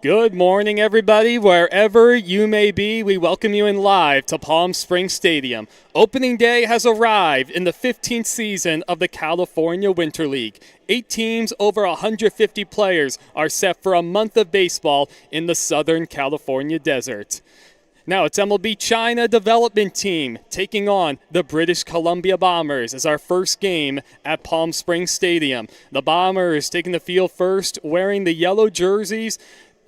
Good morning, everybody. Wherever you may be, we welcome you in live to Palm Springs Stadium. Opening day has arrived in the 15th season of the California Winter League. 8 teams, over 150 players are set for a month of baseball in the Southern California desert. Now it's MLB China development team taking on the British Columbia Bombers as our first game at Palm Springs Stadium. The Bombers taking the field first, wearing the yellow jerseys,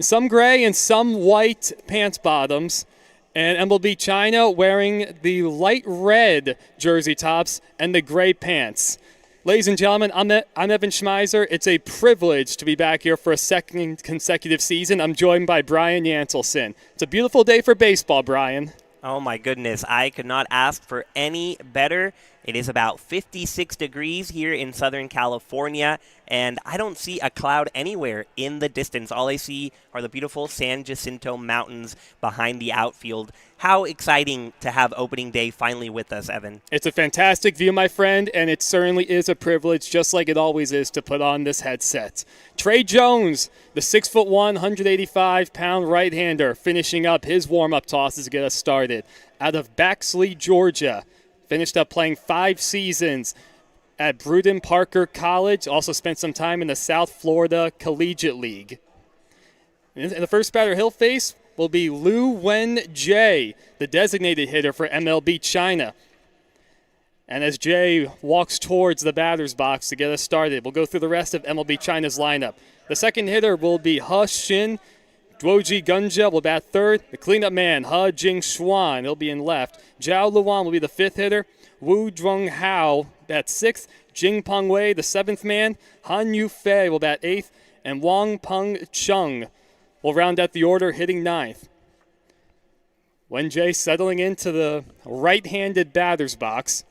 some gray and some white pants bottoms, and MLB China wearing the light red jersey tops and the gray pants. Ladies and gentlemen, I'm Evan Schmeiser. It's a privilege to be back here for a second consecutive season. I'm joined by Brian Yantelson. It's a beautiful day for baseball, Brian. Oh my goodness, I could not ask for any better. It is about 56 degrees here in Southern California, and I don't see a cloud anywhere in the distance. All I see are the beautiful San Jacinto Mountains behind the outfield. How exciting to have opening day finally with us, Evan. It's a fantastic view, my friend, and it certainly is a privilege, just like it always is, to put on this headset. Trey Jones, the 6'1", 185-pound right-hander, finishing up his warm-up tosses to get us started. Out of Baxley, Georgia. Finished up playing 5 seasons at Bruden Parker College. Also spent some time in the South Florida Collegiate League. And the first batter he'll face will be Liu Wen-Jie, the designated hitter for MLB China. And as Jay walks towards the batter's box to get us started, we'll go through the rest of MLB China's lineup. The second hitter will be He Xin. Duoji Gunja will bat third. The cleanup man, He Jing Xuan, he'll be in left. Zhao Luan will be the fifth hitter. Wu Zhonghao bat sixth. Jing Peng Wei, the seventh man. Han Yufei will bat eighth. And Wang Peng Chung will round out the order, hitting ninth. Wen-Jie settling into the right-handed batter's box.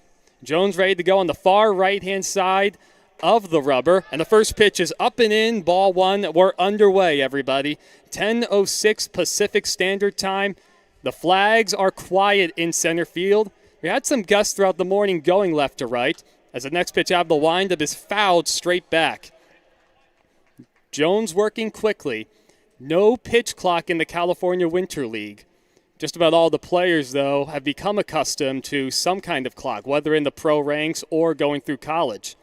Jones ready to go on the far right-hand side of the rubber, and the first pitch is up and in, ball one. We're underway, everybody. 10:06 Pacific Standard Time. The flags are quiet in center field. We had some gusts throughout the morning going left to right, as the next pitch out of the windup is fouled straight back. Jones working quickly. No pitch clock in the California Winter League. Just about all the players, though, have become accustomed to some kind of clock, whether in the pro ranks or going through college.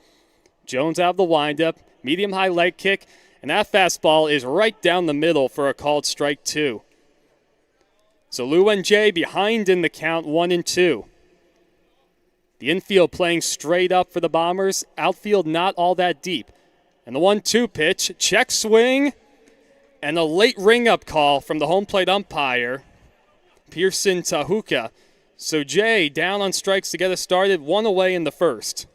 Jones out of the windup, medium-high leg kick, and that fastball is right down the middle for a called strike two. So Liu Wen-Jie behind in the count, 1-2. The infield playing straight up for the Bombers, outfield not all that deep. And the 1-2 pitch, check swing, and a late ring-up call from the home plate umpire, Pearson Tahuka. So Jay down on strikes to get us started, one away in the first.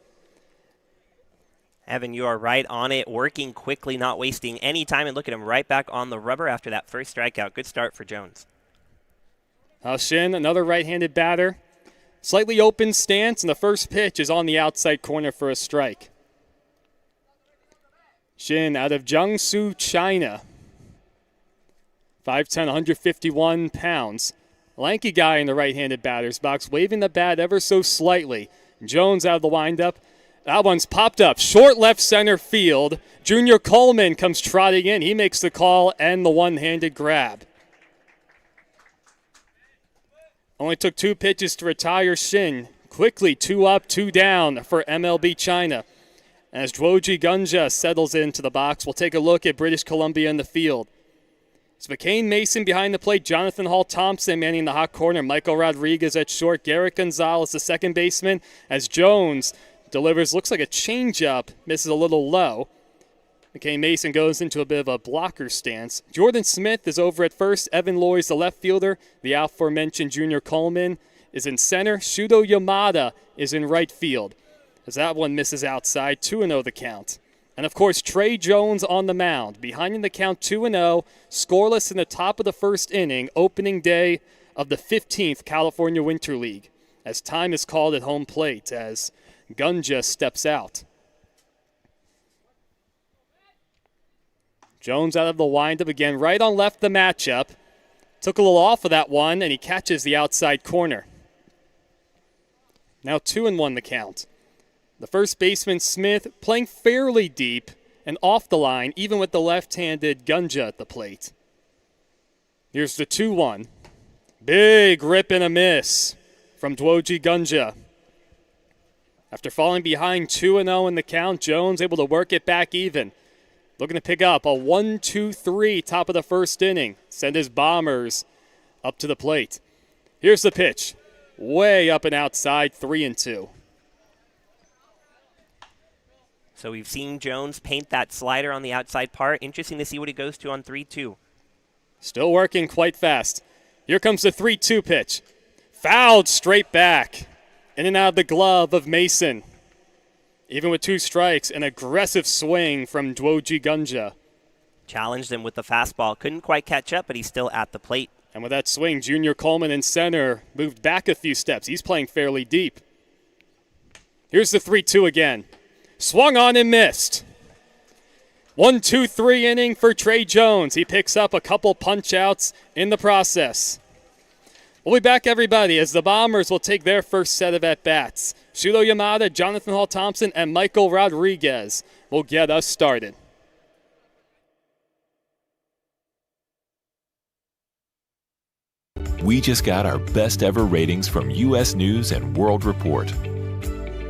Evan, you are right on it, working quickly, not wasting any time, and look at him right back on the rubber after that first strikeout. Good start for Jones. He Xin, another right-handed batter. Slightly open stance, and the first pitch is on the outside corner for a strike. Xin out of Jiangsu, China. 5'10", 151 pounds. Lanky guy in the right-handed batter's box, waving the bat ever so slightly. Jones out of the windup. That one's popped up. Short left center field. Junior Coleman comes trotting in. He makes the call and the one-handed grab. Only took 2 pitches to retire Xin. Quickly 2 up, 2 down for MLB China. As Duoji Gunja settles into the box, we'll take a look at British Columbia in the field. It's McCain Mason behind the plate, Jonathan Hall-Thompson manning the hot corner, Michael Rodriguez at short, Garrett Gonzalez, the second baseman, as Jones delivers, looks like a changeup, misses a little low. McCain Mason goes into a bit of a blocker stance. Jordan Smith is over at first. Evan Loy's the left fielder. The aforementioned Junior Coleman is in center. Shudo Yamada is in right field. As that one misses outside, 2-0 the count. And, of course, Trey Jones on the mound. Behind in the count, 2-0, scoreless in the top of the first inning, opening day of the 15th California Winter League. As time is called at home plate, as Gunja steps out. Jones out of the windup again, right on left the matchup. Took a little off of that one, and he catches the outside corner. Now 2-1 the count. The first baseman, Smith, playing fairly deep and off the line, even with the left-handed Gunja at the plate. Here's the 2-1. Big rip and a miss from Dwoji Gunja. After falling behind 2-0 in the count, Jones able to work it back even. Looking to pick up a 1-2-3 top of the first inning. Send his Bombers up to the plate. Here's the pitch. Way up and outside, 3-2. So we've seen Jones paint that slider on the outside part. Interesting to see what he goes to on 3-2. Still working quite fast. Here comes the 3-2 pitch. Fouled straight back. In and out of the glove of Mason. Even with 2 strikes, an aggressive swing from Dwoji Gunja. Challenged him with the fastball. Couldn't quite catch up, but he's still at the plate. And with that swing, Junior Coleman in center moved back a few steps. He's playing fairly deep. Here's the 3-2 again. Swung on and missed. 1-2-3 inning for Trey Jones. He picks up a couple punch-outs in the process. We'll be back, everybody, as the Bombers will take their first set of at-bats. Shuto Yamada, Jonathan Hall-Thompson, and Michael Rodriguez will get us started. We just got our best ever ratings from U.S. News and World Report.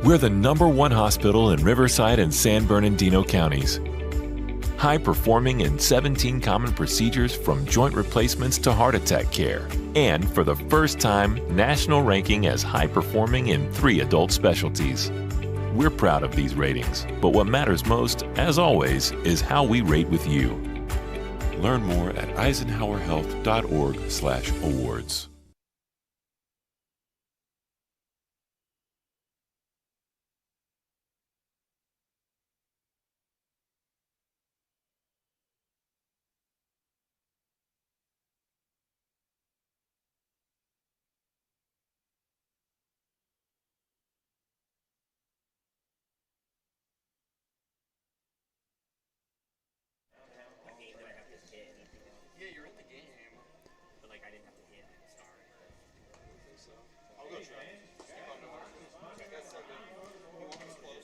We're the #1 hospital in Riverside and San Bernardino counties. High performing in 17 common procedures from joint replacements to heart attack care. And for the first time, national ranking as high performing in 3 adult specialties. We're proud of these ratings, but what matters most, as always, is how we rate with you. Learn more at eisenhowerhealth.org/awards.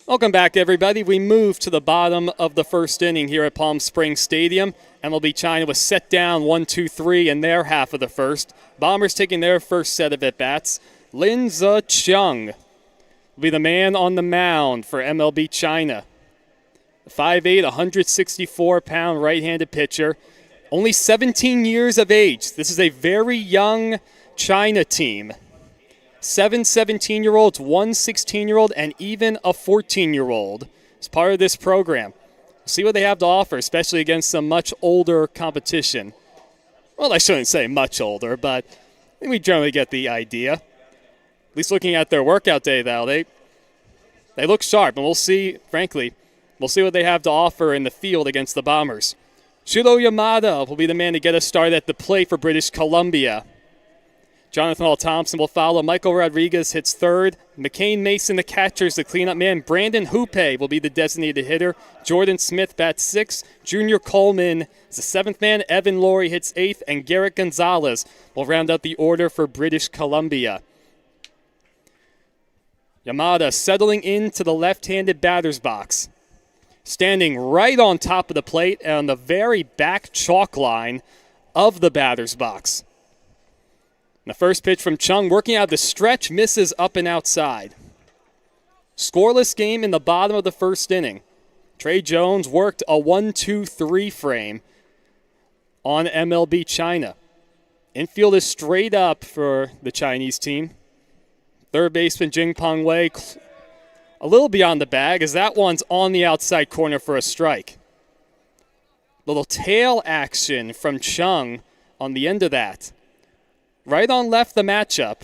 Welcome back, everybody. We move to the bottom of the first inning here at Palm Springs Stadium. MLB China was set down 1-2-3 in their half of the first. Bombers taking their first set of at-bats. Lin Ze-chung will be the man on the mound for MLB China. 5'8", 164-pound right-handed pitcher. Only 17 years of age. This is a very young China team. 7 17-year-olds, 1 16-year-old, and even a 14-year-old as part of this program. We'll see what they have to offer, especially against some much older competition. Well, I shouldn't say much older, but I think we generally get the idea. At least looking at their workout day, though, they look sharp, and we'll see, frankly, we'll see what they have to offer in the field against the Bombers. Shuto Yamada will be the man to get us started at the plate for British Columbia. Jonathan Hall-Thompson will follow. Michael Rodriguez hits third. McCain Mason, the catcher, is the cleanup man. Brandon Hoope will be the designated hitter. Jordan Smith bats sixth. Junior Coleman is the seventh man. Evan Laurie hits eighth. And Garrett Gonzalez will round out the order for British Columbia. Yamada settling into the left-handed batter's box. Standing right on top of the plate and on the very back chalk line of the batter's box. The first pitch from Chung, working out the stretch, misses up and outside. Scoreless game in the bottom of the first inning. Trey Jones worked a 1-2-3 frame on MLB China. Infield is straight up for the Chinese team. Third baseman Jingpeng Wei a little beyond the bag as that one's on the outside corner for a strike. Little tail action from Chung on the end of that. Right on left the matchup,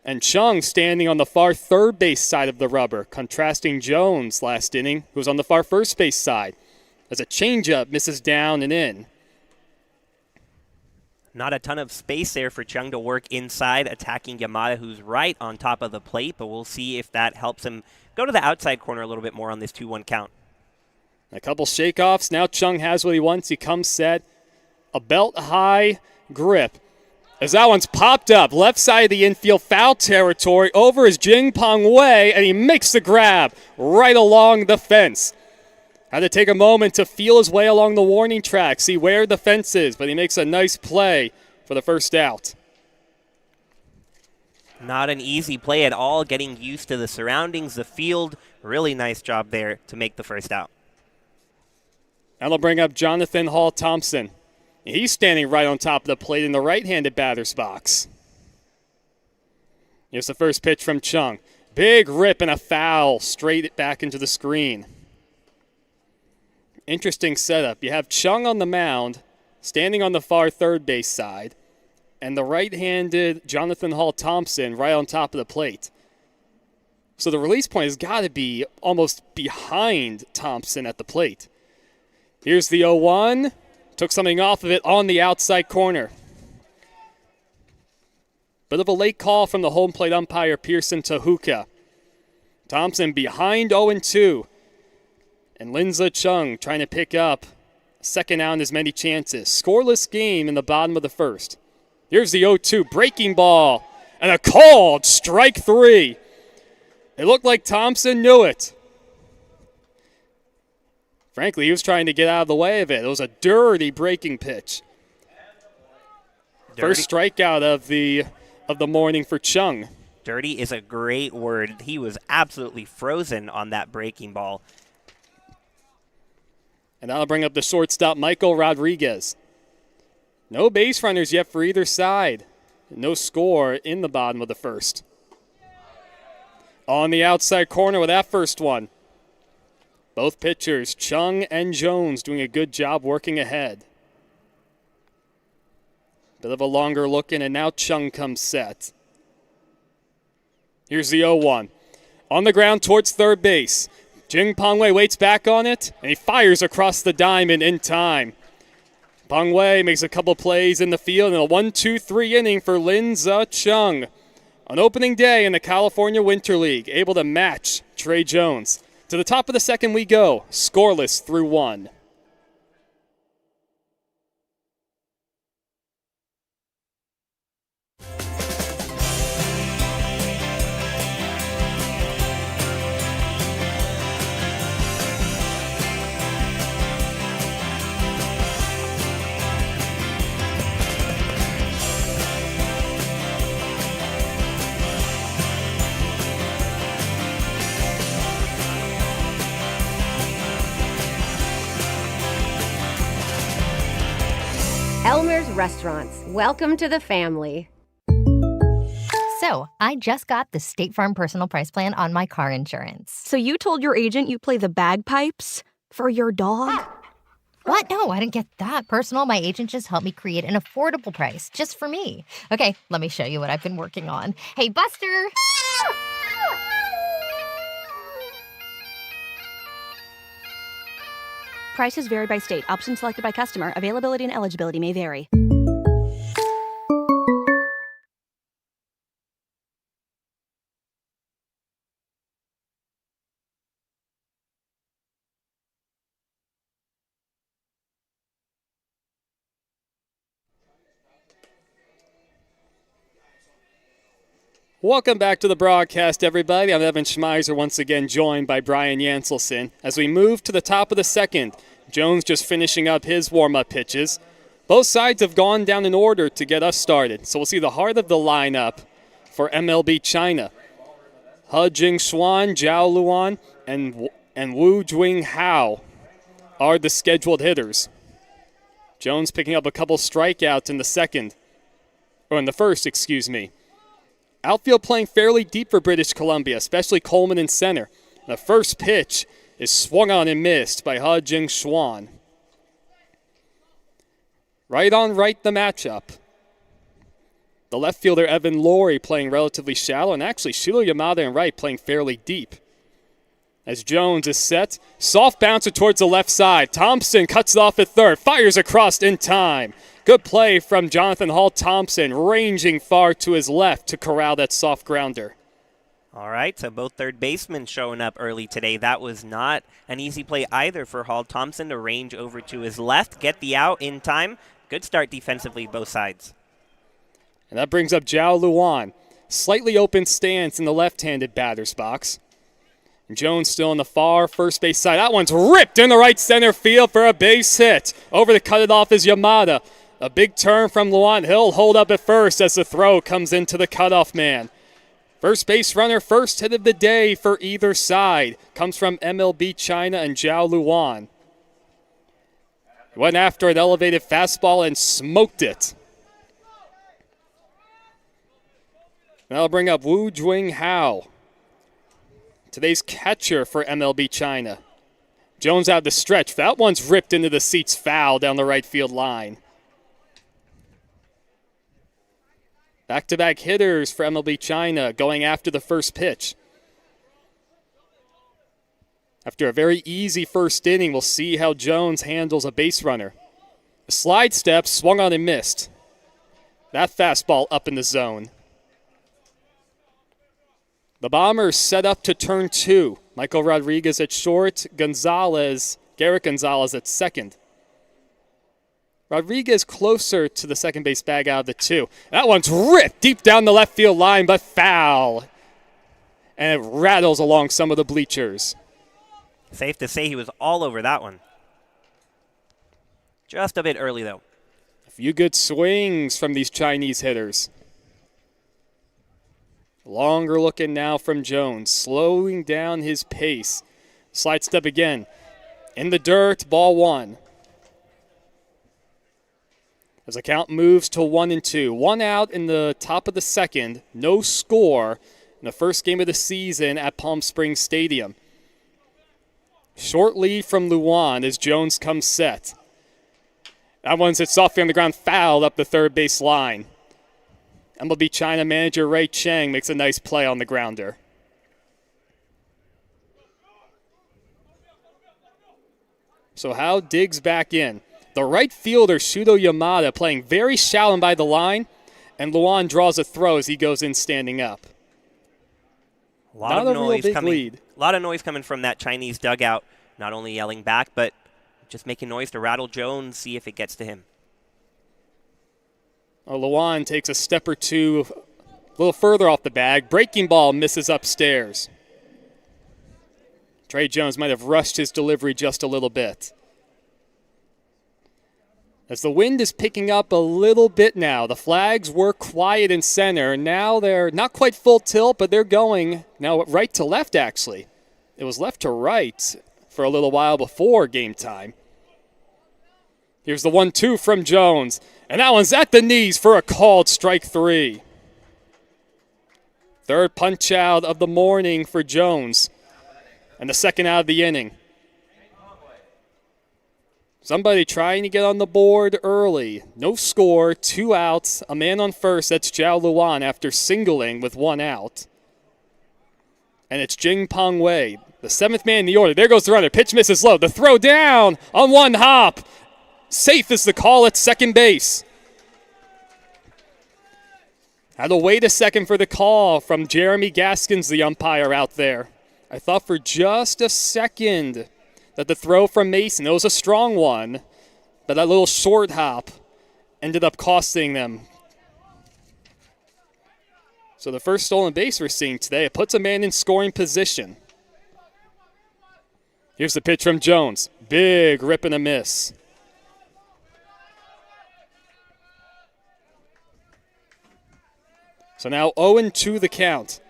and Chung standing on the far third base side of the rubber, contrasting Jones last inning, who was on the far first base side, as a changeup misses down and in. Not a ton of space there for Chung to work inside, attacking Yamada, who's right on top of the plate, but we'll see if that helps him go to the outside corner a little bit more on this 2-1 count. A couple shakeoffs. Now Chung has what he wants. He comes set. A belt-high grip. As that one's popped up, left side of the infield, foul territory, over is Jingpeng Wei, and he makes the grab right along the fence. Had to take a moment to feel his way along the warning track, see where the fence is, but he makes a nice play for the first out. Not an easy play at all, getting used to the surroundings, the field. Really nice job there to make the first out. That'll bring up Jonathan Hall-Thompson. He's standing right on top of the plate in the right-handed batter's box. Here's the first pitch from Chung. Big rip and a foul straight back into the screen. Interesting setup. You have Chung on the mound, standing on the far third base side, and the right-handed Jonathan Hall-Thompson right on top of the plate. So the release point has got to be almost behind Thompson at the plate. Here's the 0-1. Took something off of it on the outside corner. Bit of a late call from the home plate umpire, Pearson Tahuka. Thompson behind 0-2. And Linza Chung trying to pick up second out in as many chances. Scoreless game in the bottom of the first. Here's the 0-2 breaking ball. And a called strike 3. It looked like Thompson knew it. Frankly, he was trying to get out of the way of it. It was a dirty breaking pitch. First strikeout of the morning for Chung. Dirty is a great word. He was absolutely frozen on that breaking ball. And that'll bring up the shortstop, Michael Rodriguez. No base runners yet for either side. No score in the bottom of the first. On the outside corner with that first one. Both pitchers, Chung and Jones, doing a good job working ahead. Bit of a longer look in, and now Chung comes set. Here's the 0-1. On the ground towards third base. Jing Pongwei waits back on it, and he fires across the diamond in time. Pongwei makes a couple plays in the field in a 1-2-3 inning for Linza Chung. On opening day in the California Winter League, able to match Trey Jones. To the top of the second we go, scoreless through 1. Elmer's Restaurants. Welcome to the family. So, I just got the State Farm Personal Price Plan on my car insurance. So you told your agent you play the bagpipes for your dog? What? No, I didn't get that personal. My agent just helped me create an affordable price just for me. Okay, let me show you what I've been working on. Hey, Buster! Prices vary by state. Options selected by customer. Availability and eligibility may vary. Welcome back to the broadcast, everybody. I'm Evan Schmeiser, once again joined by Brian Janselson. As we move to the top of the second, Jones just finishing up his warm-up pitches. Both sides have gone down in order to get us started, so we'll see the heart of the lineup for MLB China. He Jingxuan, Zhao Luan, and Wu Jing-hao are the scheduled hitters. Jones picking up a couple strikeouts in the first, excuse me. Outfield playing fairly deep for British Columbia, especially Coleman in center. The first pitch is swung on and missed by He Jingxuan. Right on right, the matchup. The left fielder, Evan Laurie, playing relatively shallow, and actually Shiro Yamada in right playing fairly deep. As Jones is set, soft bouncer towards the left side. Thompson cuts it off at third, fires across in time. Good play from Jonathan Hall-Thompson, ranging far to his left to corral that soft grounder. All right, so both third basemen showing up early today. That was not an easy play either for Hall-Thompson to range over to his left, get the out in time. Good start defensively, both sides. And that brings up Zhao Luan. Slightly open stance in the left-handed batter's box. And Jones still on the far first base side. That one's ripped in the right center field for a base hit. Over to cut it off is Yamada. A big turn from Luan. He'll hold up at first as the throw comes into the cutoff man. First base runner, first hit of the day for either side. Comes from MLB China and Zhao Luan. He went after an elevated fastball and smoked it. That'll bring up Wu Jing-hao, today's catcher for MLB China. Jones out to stretch. That one's ripped into the seats foul down the right field line. Back-to-back hitters for MLB China going after the first pitch. After a very easy first inning, we'll see how Jones handles a base runner. A slide step, swung on and missed. That fastball up in the zone. The Bombers set up to turn 2. Michael Rodriguez at short, Garrett Gonzalez at second. Rodriguez closer to the second base bag out of the 2. That one's ripped deep down the left field line, but foul. And it rattles along some of the bleachers. Safe to say he was all over that one. Just a bit early, though. A few good swings from these Chinese hitters. Longer looking now from Jones, slowing down his pace. Slide step again. In the dirt, ball 1. As the count moves to 1-2. 1 out in the top of the second. No score in the first game of the season at Palm Springs Stadium. Short lead from Luan as Jones comes set. That one's hit softly on the ground, fouled up the third base line. MLB China manager Ray Chang makes a nice play on the grounder. So Howe digs back in. The right fielder, Shuto Yamada, playing very shallow by the line, and Luan draws a throw as he goes in standing up. A lot of noise coming from that Chinese dugout. Not only yelling back, but just making noise to rattle Jones, see if it gets to him. Luan takes a step or two a little further off the bag. Breaking ball misses upstairs. Trey Jones might have rushed his delivery just a little bit. As the wind is picking up a little bit now, the flags were quiet in center. Now they're not quite full tilt, but they're going now right to left, actually. It was left to right for a little while before game time. Here's the 1-2 from Jones, and that one's at the knees for a called strike 3. Third punch out of the morning for Jones, and the second out of the inning. Somebody trying to get on the board early. No score, 2 outs, a man on first. That's Zhao Luan after singling with 1 out. And it's Jing-Pong Wei, the 7th man in the order. There goes the runner. Pitch misses low. The throw down on 1 hop. Safe is the call at second base. Had to wait a second for the call from Jeremy Gaskins, the umpire out there. I thought for just a second that the throw from Mason, it was a strong one, but that little short hop ended up costing them. So the first stolen base we're seeing today, it puts a man in scoring position. Here's the pitch from Jones. Big rip and a miss. So now 0-2 the count.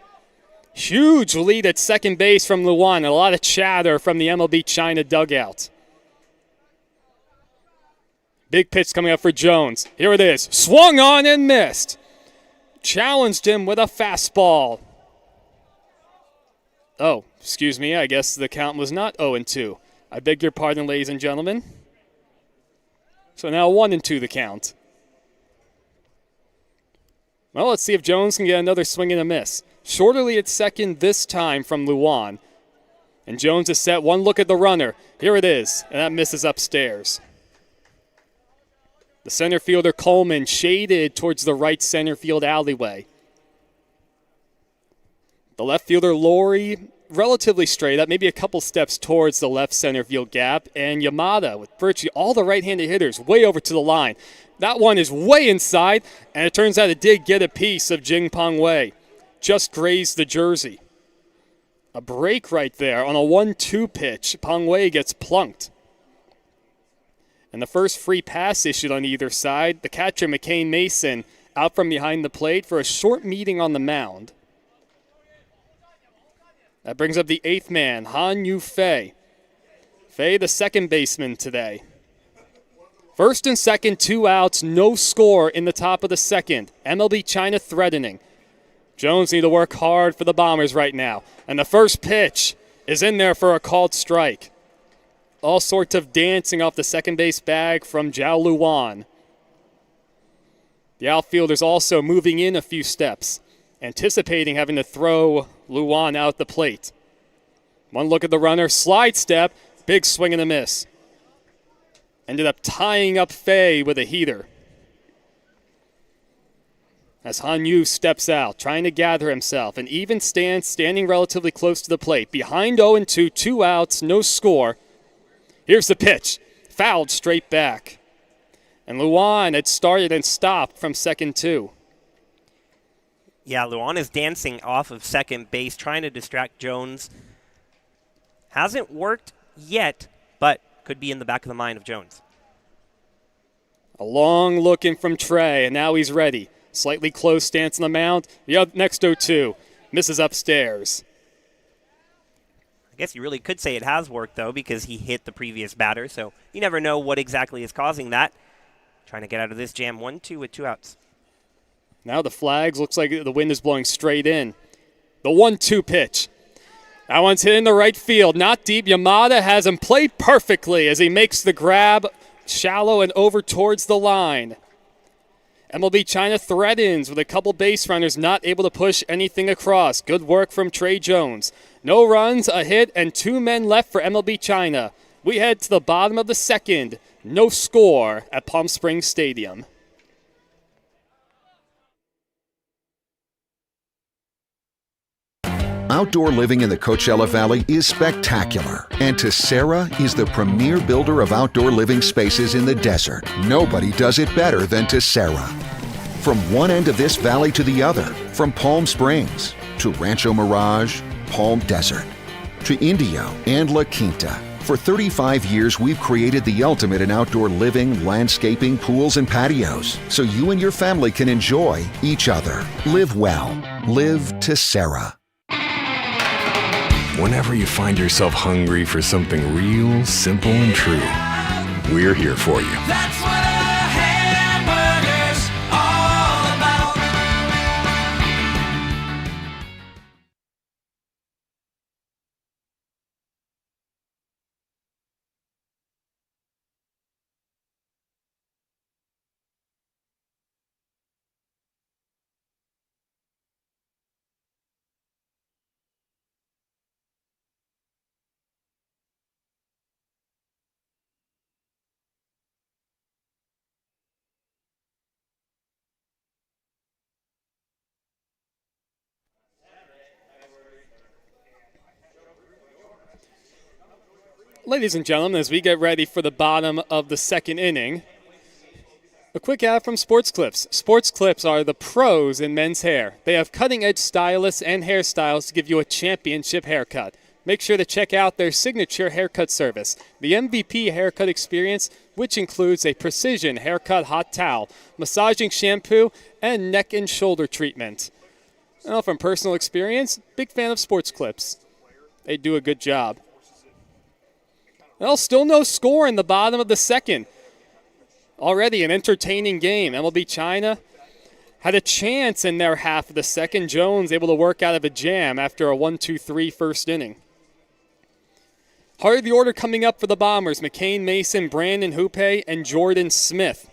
Huge lead at second base from Luan, and a lot of chatter from the MLB China dugout. Big pitch coming up for Jones. Here it is. Swung on and missed. Challenged him with a fastball. Oh, excuse me. I guess the count was not 0-2. I beg your pardon, ladies and gentlemen. So now 1-2 the count. Well, let's see if Jones can get another swing and a miss. Shorter lead at second this time from Luan. And Jones is set. One look at the runner. Here it is. And that misses upstairs. The center fielder Coleman shaded towards the right center field alleyway. The left fielder Laurie relatively straight up, maybe a couple steps towards the left center field gap. And Yamada with virtually all the right-handed hitters way over to the line. That one is way inside, and it turns out it did get a piece of Jing-Pong Wei. Just grazed the jersey. A break right there on a 1-2 pitch. Pong Wei gets plunked. And the first free pass issued on either side, the catcher McCain Mason out from behind the plate for a short meeting on the mound. That brings up the 8th man, Han Yu Fei. Fei, the second baseman today. First and second, 2 outs, no score in the top of the second. MLB China threatening. Jones need to work hard for the Bombers right now. And the first pitch is in there for a called strike. All sorts of dancing off the second base bag from Zhao Luan. The outfielder's also moving in a few steps, anticipating having to throw Luan out the plate. One look at the runner, slide step, big swing and a miss. Ended up tying up Fei with a heater. As Han Yu steps out, trying to gather himself. An even stance, standing relatively close to the plate. Behind 0-2, 2 outs, no score. Here's the pitch. Fouled straight back. And Luan had started and stopped from second 2. Yeah, Luan is dancing off of second base, trying to distract Jones. Hasn't worked yet, but could be in the back of the mind of Jones. A long look in from Trey, and now he's ready. Slightly close stance on the mound. The next 0-2 misses upstairs. I guess you really could say it has worked, though, because he hit the previous batter, so you never know what exactly is causing that. Trying to get out of this jam, 1-2 with 2 outs. Now the flags, looks like the wind is blowing straight in. The 1-2 pitch. That one's hit in the right field, not deep. Yamada has him played perfectly as he makes the grab shallow and over towards the line. MLB China threatens with a couple base runners not able to push anything across. Good work from Trey Jones. No runs, a hit, and 2 men left for MLB China. We head to the bottom of the second. No score at Palm Springs Stadium. Outdoor living in the Coachella Valley is spectacular, and Tessera is the premier builder of outdoor living spaces in the desert. Nobody does it better than Tessera. From one end of this valley to the other, from Palm Springs to Rancho Mirage, Palm Desert, to Indio and La Quinta. For 35 years, we've created the ultimate in outdoor living, landscaping, pools, and patios, so you and your family can enjoy each other. Live well. Live Tessera. Whenever you find yourself hungry for something real, simple, and true, we're here for you. That's what a hamburger's all about. Ladies and gentlemen, as we get ready for the bottom of the second inning, a quick ad from Sports Clips. Sports Clips are the pros in men's hair. They have cutting-edge stylists and hairstyles to give you a championship haircut. Make sure to check out their signature haircut service, the MVP Haircut Experience, which includes a precision haircut hot towel, massaging shampoo, and neck and shoulder treatment. Well, from personal experience, big fan of Sports Clips. They do a good job. Well, still no score in the bottom of the second. Already an entertaining game. MLB China had a chance in their half of the second. Jones able to work out of a jam after a 1-2-3 first inning. Heart of the order coming up for the Bombers. McCain Mason, Brandon Hoope, and Jordan Smith.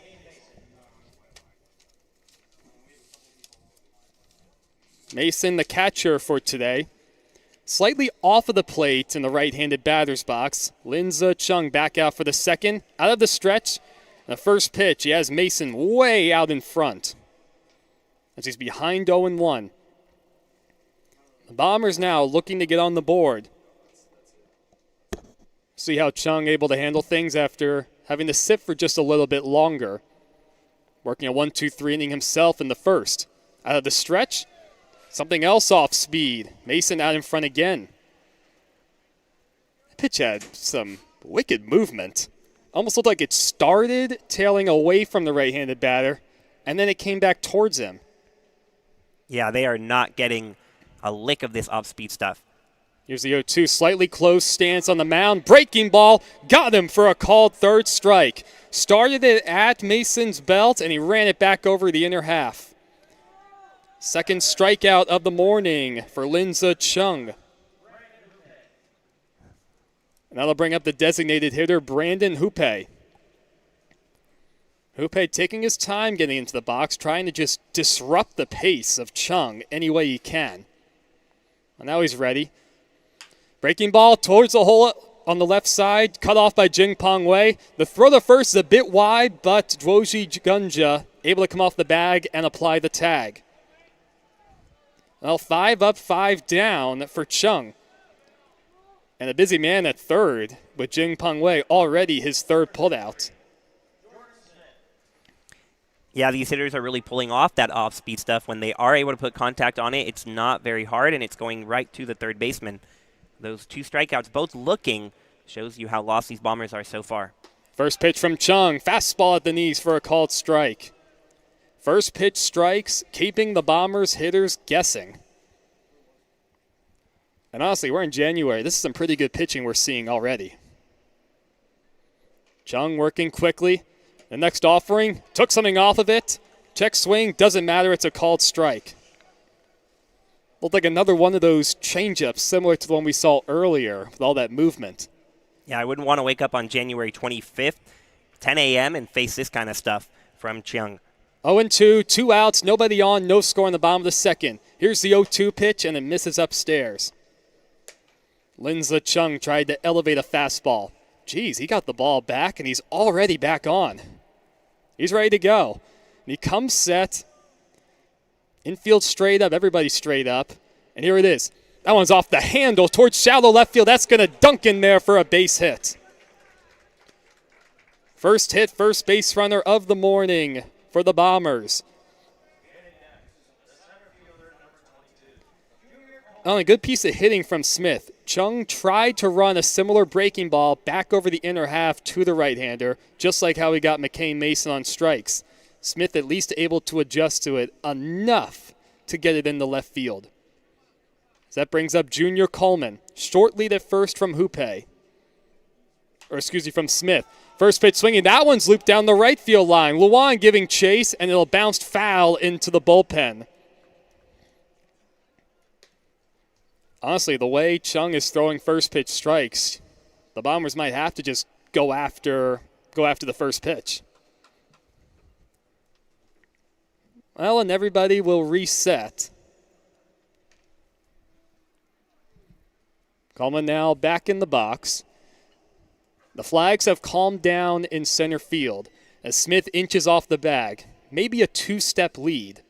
Mason, the catcher for today. Slightly off of the plate in the right-handed batter's box. Linza Chung back out for the second. Out of the stretch. The first pitch, he has Mason way out in front as he's behind 0-1. The Bombers now looking to get on the board. See how Chung able to handle things after having to sit for just a little bit longer. Working a 1-2-3 inning himself in the first. Out of the stretch. Something else off speed. Mason out in front again. The pitch had some wicked movement. Almost looked like it started tailing away from the right-handed batter, and then it came back towards him. Yeah, they are not getting a lick of this off-speed stuff. Here's the 0-2, slightly close stance on the mound. Breaking ball, got him for a called third strike. Started it at Mason's belt, and he ran it back over the inner half. Second strikeout of the morning for Linza Chung. And that'll bring up the designated hitter, Brandon Hoope. Hoope taking his time getting into the box, trying to just disrupt the pace of Chung any way he can. And now he's ready. Breaking ball towards the hole on the left side, cut off by Jing Pong Wei. The throw to first is a bit wide, but Dwoji Gunja able to come off the bag and apply the tag. Well, 5 up, 5 down for Chung. And a busy man at third with Jing Pong Wei, already his third putout. Yeah, these hitters are really pulling off that off-speed stuff. When they are able to put contact on it, it's not very hard, and it's going right to the third baseman. Those 2 strikeouts, both looking, shows you how lost these Bombers are so far. First pitch from Chung, fastball at the knees for a called strike. First pitch strikes, keeping the Bombers hitters guessing. And honestly, we're in January. This is some pretty good pitching we're seeing already. Chung working quickly. The next offering, took something off of it. Check swing, doesn't matter, it's a called strike. Looked like another one of those changeups similar to the one we saw earlier with all that movement. Yeah, I wouldn't want to wake up on January 25th, 10 a.m., and face this kind of stuff from Chung. 0-2, 2 outs, nobody on, no score in the bottom of the second. Here's the 0-2 pitch, and it misses upstairs. Linza Chung tried to elevate a fastball. Geez, he got the ball back, and he's already back on. He's ready to go. And he comes set. Infield straight up, everybody straight up. And here it is. That one's off the handle towards shallow left field. That's going to dunk in there for a base hit. First hit, first base runner of the morning for the Bombers. Oh, a good piece of hitting from Smith. Chung tried to run a similar breaking ball back over the inner half to the right-hander, just like how he got McCain Mason on strikes. Smith at least able to adjust to it enough to get it into left field. So that brings up Junior Coleman. Short lead at first from Hoope. From Smith. First pitch swinging. That one's looped down the right field line. Luan giving chase, and it'll bounce foul into the bullpen. Honestly, the way Chung is throwing first pitch strikes, the Bombers might have to just go after the first pitch. Well, and everybody will reset. Coleman now back in the box. The flags have calmed down in center field as Smith inches off the bag. Maybe a 2-step lead.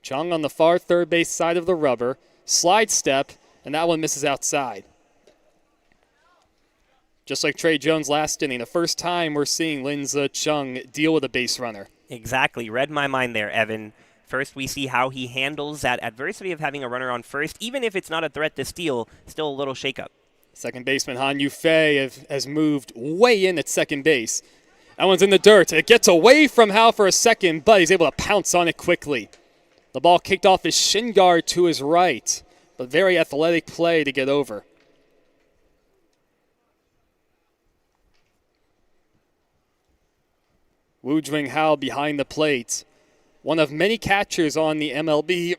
Chung on the far third base side of the rubber. Slide step, and that one misses outside. Just like Trey Jones last inning, the first time we're seeing Linza Chung deal with a base runner. Exactly. Read my mind there, Evan. First, we see how he handles that adversity of having a runner on first. Even if it's not a threat to steal, still a little shakeup. Second baseman Han Yufei has moved way in at second base. That one's in the dirt. It gets away from Hal for a second, but he's able to pounce on it quickly. The ball kicked off his shin guard to his right, but very athletic play to get over. Wu Jing Hao behind the plate. One of many catchers on the MLB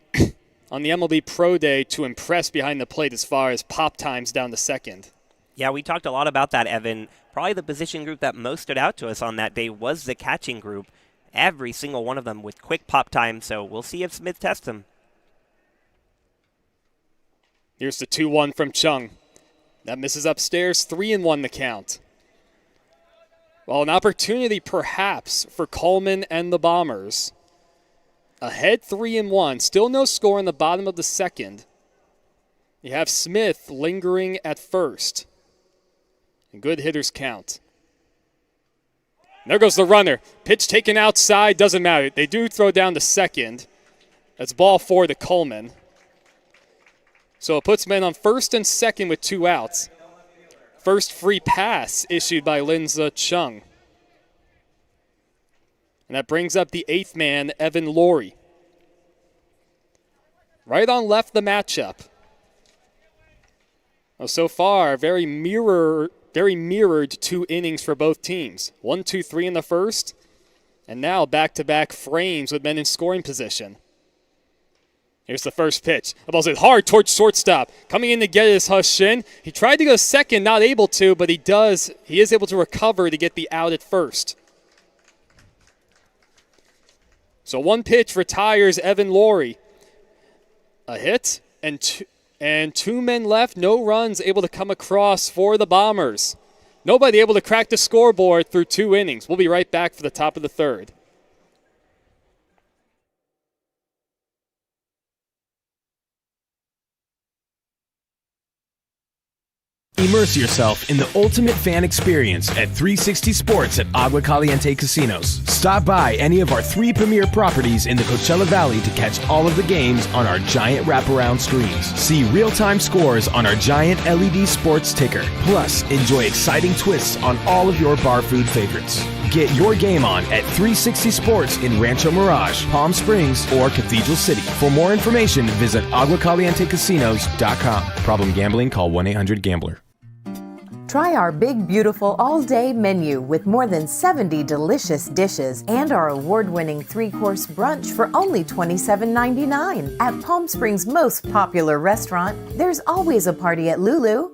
on the MLB Pro Day to impress behind the plate as far as pop times down to second. Yeah, we talked a lot about that, Evan. Probably the position group that most stood out to us on that day was the catching group. Every single one of them with quick pop time, so we'll see if Smith tests him. Here's the 2-1 from Chung. That misses upstairs, 3-1 the count. Well, an opportunity perhaps for Coleman and the Bombers. Ahead 3-1, still no score in the bottom of the second. You have Smith lingering at first. And good hitters count. There goes the runner. Pitch taken outside, doesn't matter. They do throw down to second. That's ball 4 to Coleman. So it puts men on first and second with 2 outs. First free pass issued by Linza Chung. And that brings up the 8th man, Evan Laurie. Right on left the matchup. Well, so far, very mirrored 2 innings for both teams. 1, 2, 3 in the first, and now back-to-back frames with men in scoring position. Here's the first pitch. The ball's hit hard towards shortstop. Coming in to get it is Hush Shin. He tried to go second, not able to, but he is able to recover to get the out at first. So 1 pitch retires Evan Laurie. A hit and 2 men left, no runs able to come across for the Bombers. Nobody able to crack the scoreboard through 2 innings. We'll be right back for the top of the 3rd. Immerse yourself in the ultimate fan experience at 360 Sports at Agua Caliente Casinos. Stop by any of our 3 premier properties in the Coachella Valley to catch all of the games on our giant wraparound screens. See real-time scores on our giant LED sports ticker. Plus, enjoy exciting twists on all of your bar food favorites. Get your game on at 360 Sports in Rancho Mirage, Palm Springs, or Cathedral City. For more information, visit aguacalientecasinos.com. Problem gambling? Call 1-800-GAMBLER. Try our big, beautiful all-day menu with more than 70 delicious dishes and our award-winning 3-course brunch for only $27.99. At Palm Springs' most popular restaurant, there's always a party at Lulu.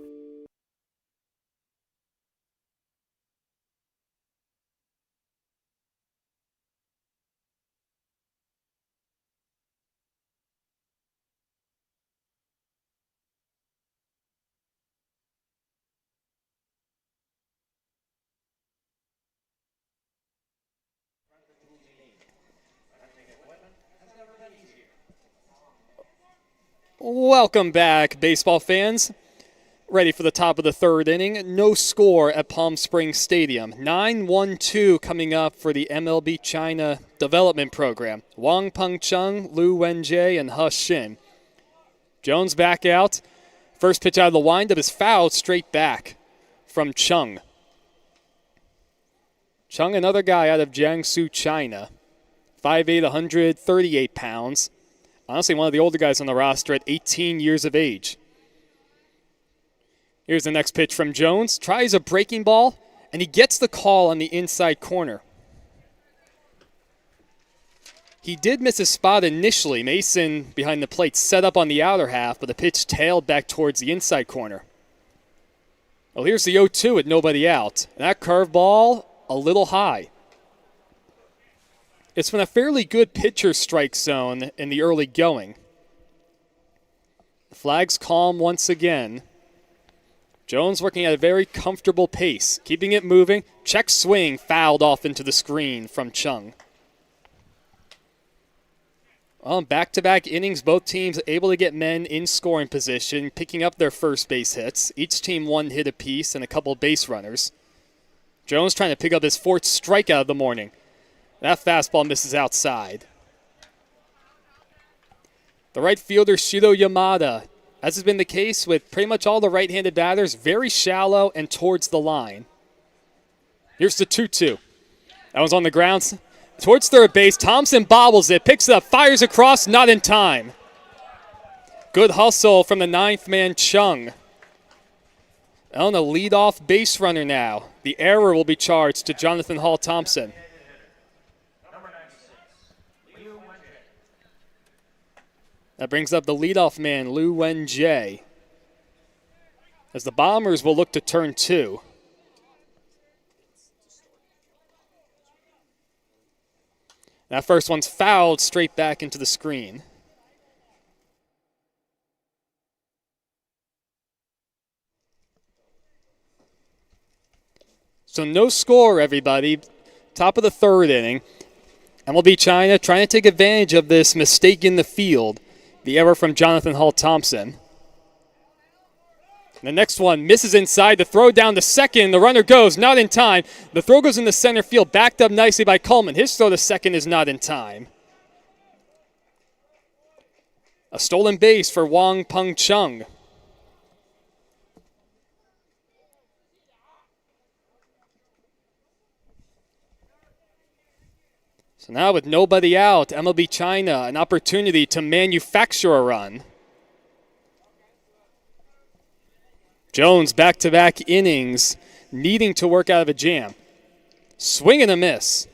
Welcome back, baseball fans. Ready for the top of the 3rd inning. No score at Palm Springs Stadium. 9-1-2 coming up for the MLB China Development Program. Wang Peng Chung, Lu Wenjie, and Hush Shin. Jones back out. First pitch out of the windup is fouled straight back from Chung. Chung, another guy out of Jiangsu, China. 5'8", 138 pounds. Honestly, one of the older guys on the roster at 18 years of age. Here's the next pitch from Jones. Tries a breaking ball, and he gets the call on the inside corner. He did miss his spot initially. Mason, behind the plate, set up on the outer half, but the pitch tailed back towards the inside corner. Well, here's the 0-2 with nobody out. And that curveball, a little high. It's been a fairly good pitcher strike zone in the early going. The flag's calm once again. Jones working at a very comfortable pace, keeping it moving. Check swing fouled off into the screen from Chung. Well, back-to-back innings, both teams able to get men in scoring position, picking up their first base hits. Each team 1 hit apiece and a couple base runners. Jones trying to pick up his 4th strikeout of the morning. That fastball misses outside. The right fielder, Shiro Yamada, as has been the case with pretty much all the right-handed batters, very shallow and towards the line. Here's the 2-2. That one's on the ground. Towards third base, Thompson bobbles it, picks it up, fires across, not in time. Good hustle from the 9th man, Chung. On a leadoff base runner now. The error will be charged to Jonathan Hall Thompson. That brings up the leadoff man, Lu Wenjie, as the Bombers will look to turn 2. That first one's fouled straight back into the screen. So no score, everybody. Top of the 3rd inning. MLB China trying to take advantage of this mistake in the field. The error from Jonathan Hall Thompson. The next one misses inside. The throw down to second. The runner goes, not in time. The throw goes into center field, backed up nicely by Coleman. His throw to second is not in time. A stolen base for Wang Peng Chung. So now with nobody out, MLB China, an opportunity to manufacture a run. Jones back-to-back innings, needing to work out of a jam. Swing and a miss.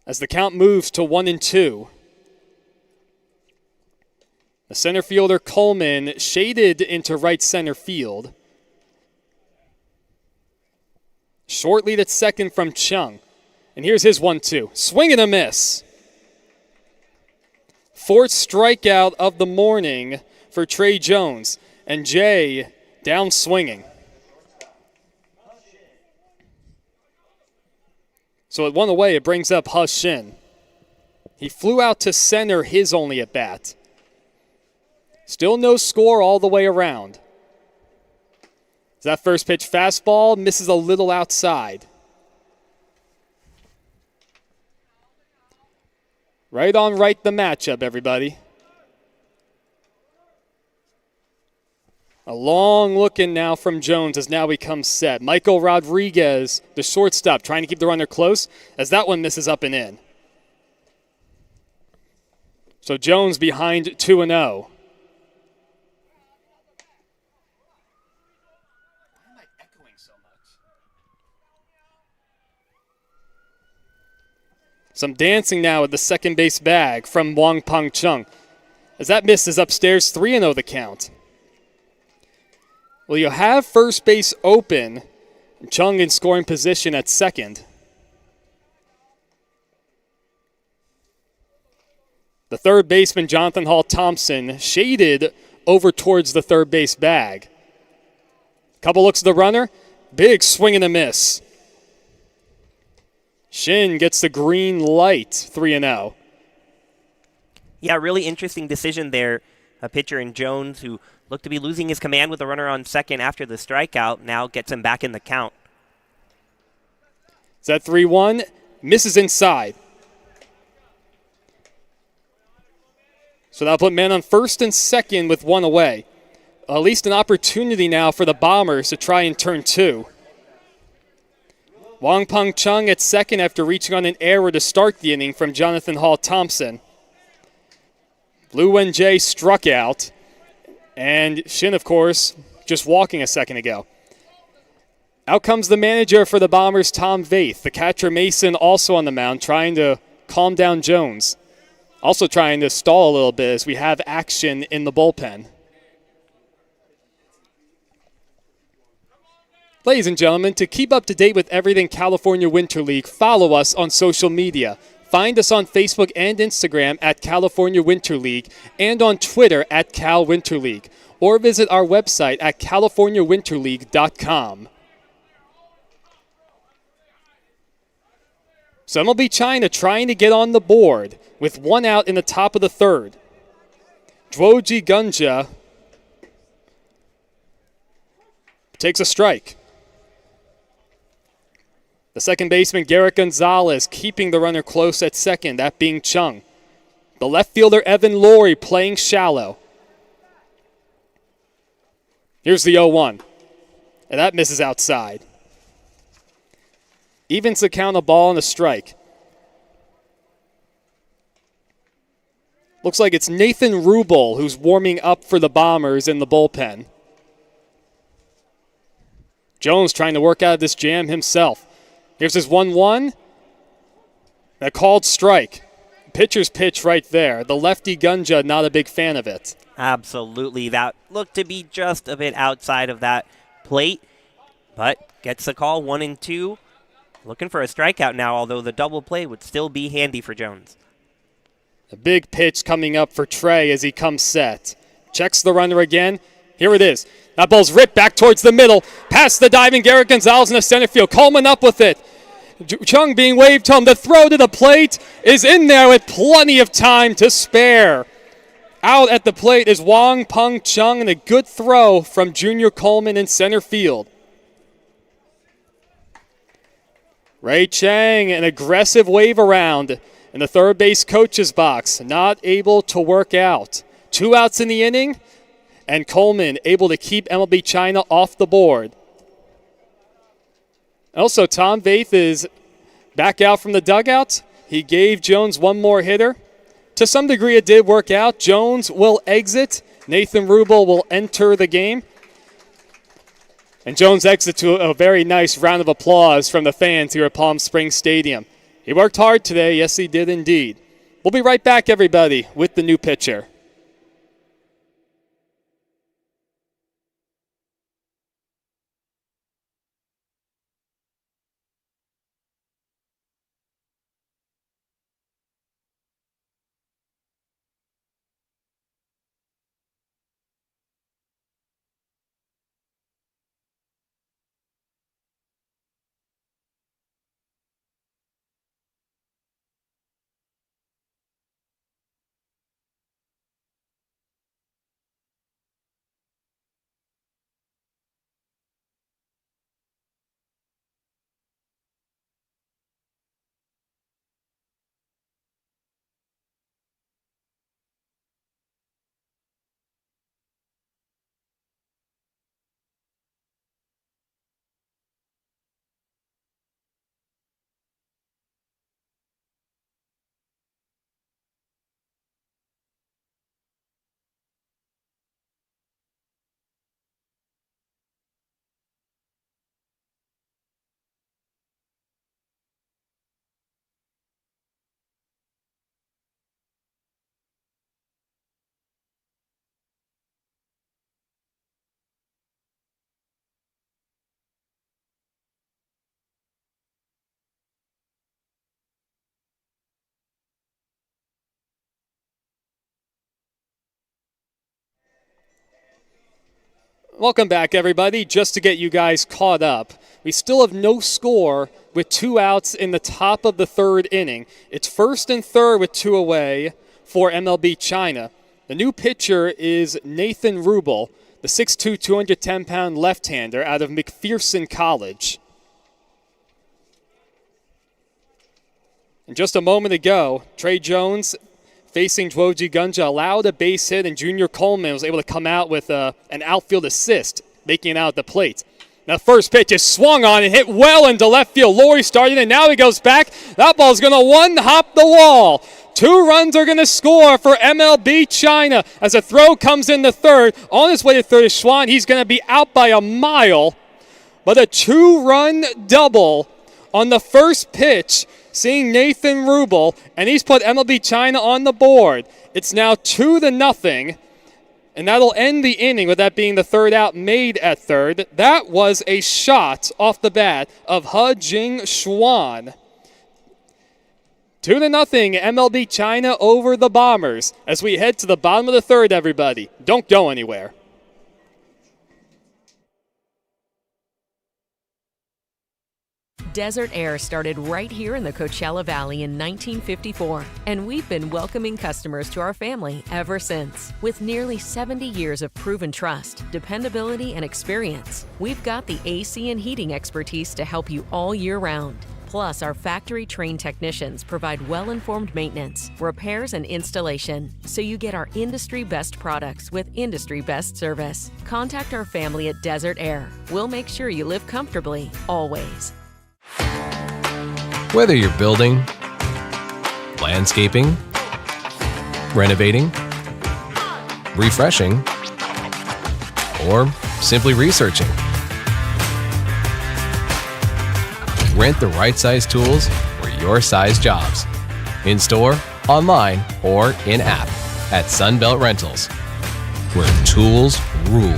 As the count moves to 1-2. The center fielder Coleman shaded into right center field. Short lead at second from Chung. And here's his 1-2. Swing and a miss. Fourth strikeout of the morning for Trey Jones. And Jay down swinging. So at 1 away, it brings up Hush Shin. He flew out to center his only at bat. Still no score all the way around. That first pitch fastball misses a little outside. Right on right the matchup, everybody. A long look in now from Jones as now he comes set. Michael Rodriguez, the shortstop, trying to keep the runner close as that one misses up and in. So Jones behind 2-0. Some dancing now at the second base bag from Wong Peng Chung. As that misses upstairs, 3-0 the count. Well, you have first base open. Chung in scoring position at second. The third baseman, Jonathan Hall Thompson, shaded over towards the third base bag. Couple looks at the runner. Big swing and a miss. Shin gets the green light, 3-0. Yeah, really interesting decision there. A pitcher in Jones who looked to be losing his command with the runner on second after the strikeout now gets him back in the count. Is that 3-1? Misses inside. So that'll put men on first and second with 1 away. At least an opportunity now for the Bombers to try and turn 2. Wong Peng Chung at second after reaching on an error to start the inning from Jonathan Hall Thompson. Lu Wen-Jay struck out. And Shin, of course, just walking a second ago. Out comes the manager for the Bombers, Tom Vaith. The catcher, Mason, also on the mound, trying to calm down Jones. Also trying to stall a little bit as we have action in the bullpen. Ladies and gentlemen, to keep up to date with everything California Winter League, follow us on social media. Find us on Facebook and Instagram at California Winter League and on Twitter at Cal Winter League. Or visit our website at californiawinterleague.com. So MLB China trying to get on the board with 1 out in the top of the third. Dwoji Gunja takes a strike. The second baseman, Garrett Gonzalez, keeping the runner close at second, that being Chung. The left fielder, Evan Laurie, playing shallow. Here's the 0-1. And that misses outside. Evens the count, a ball and a strike. Looks like it's Nathan Rubel who's warming up for the Bombers in the bullpen. Jones trying to work out of this jam himself. Here's his 1-1. A called strike. Pitcher's pitch right there. The lefty Gunja, not a big fan of it. Absolutely. That looked to be just a bit outside of that plate, but gets the call, 1-2. Looking for a strikeout now, although the double play would still be handy for Jones. A big pitch coming up for Trey as he comes set. Checks the runner again. Here it is. That ball's ripped back towards the middle. Past the diving Garrett Gonzalez in the center field. Coleman up with it. Chung being waved home. The throw to the plate is in there with plenty of time to spare. Out at the plate is Wong Peng Chung, and a good throw from Junior Coleman in center field. Ray Chang, an aggressive wave around in the third base coach's box. Not able to work out. 2 outs in the inning. And Coleman able to keep MLB China off the board. Also, Tom Vaith is Back out from the dugout, he gave Jones one more hitter. To some degree, it did work out. Jones will exit. Nathan Rubel will enter the game. And Jones exits to a very nice round of applause from the fans here at Palm Springs Stadium. He worked hard today. Yes, he did indeed. We'll be right back, everybody, with the new pitcher. Welcome back, everybody. Just to get you guys caught up, we still have no score with 2 outs in the top of the 3rd inning. It's 1st and 3rd with 2 away for MLB China. The new pitcher is Nathan Rubel, the 6'2", 210-pound left-hander out of McPherson College. And just a moment ago, Trey Jones, facing Dwoji Gunja, allowed a base hit, and Junior Coleman was able to come out with an outfield assist, making it out at the plate. Now, first pitch is swung on and hit well into left field. Laurie started, and now he goes back. That ball's going to one-hop the wall. 2 runs are going to score for MLB China as a throw comes in the 3rd. On his way to 3rd is Schwann. He's going to be out by a mile. But a 2-run double on the first pitch, seeing Nathan Rubel, and he's put MLB China on the board. It's now 2-0, and that'll end the inning with that being the 3rd out made at 3rd. That was a shot off the bat of He-Jing Schwann. 2-0, MLB China over the Bombers as we head to the bottom of the 3rd, everybody. Don't go anywhere. Desert Air started right here in the Coachella Valley in 1954, and we've been welcoming customers to our family ever since. With nearly 70 years of proven trust, dependability, and experience, we've got the AC and heating expertise to help you all year round. Plus, our factory-trained technicians provide well-informed maintenance, repairs, and installation, so you get our industry-best products with industry-best service. Contact our family at Desert Air. We'll make sure you live comfortably, always. Whether you're building, landscaping, renovating, refreshing, or simply researching, rent the right size tools for your size jobs. In store, online, or in-app at Sunbelt Rentals, where tools rule.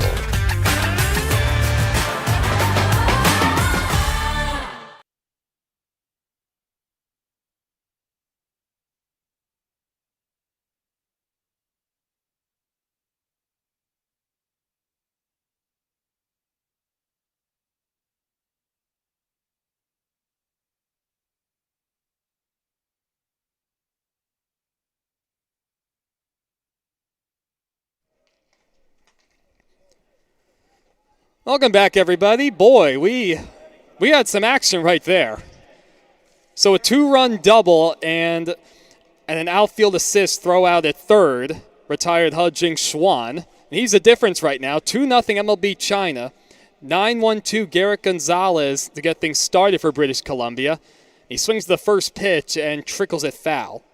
Welcome back, everybody. Boy, we had some action right there. So a 2-run double and an outfield assist throw out at 3rd, retired He-Jing Schwann. And he's the difference right now, 2-0 MLB China. 9-1-2 Garrett Gonzalez to get things started for British Columbia. He swings the first pitch and trickles it foul.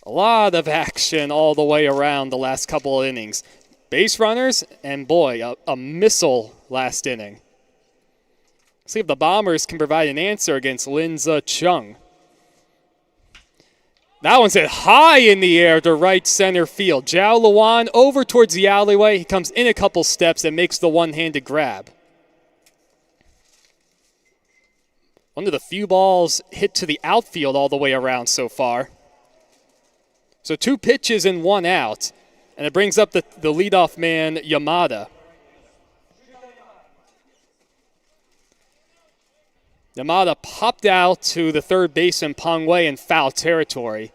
A lot of action all the way around the last couple of innings. Base runners, and boy, a missile last inning. See if the Bombers can provide an answer against Linza Chung. That one's hit high in the air to right center field. Zhao Luan over towards the alleyway. He comes in a couple steps and makes the one-handed grab. One of the few balls hit to the outfield all the way around so far. So 2 pitches and 1 out, and it brings up the leadoff man, Yamada. Yamada popped out to the third baseman, Peng Wei, in foul territory.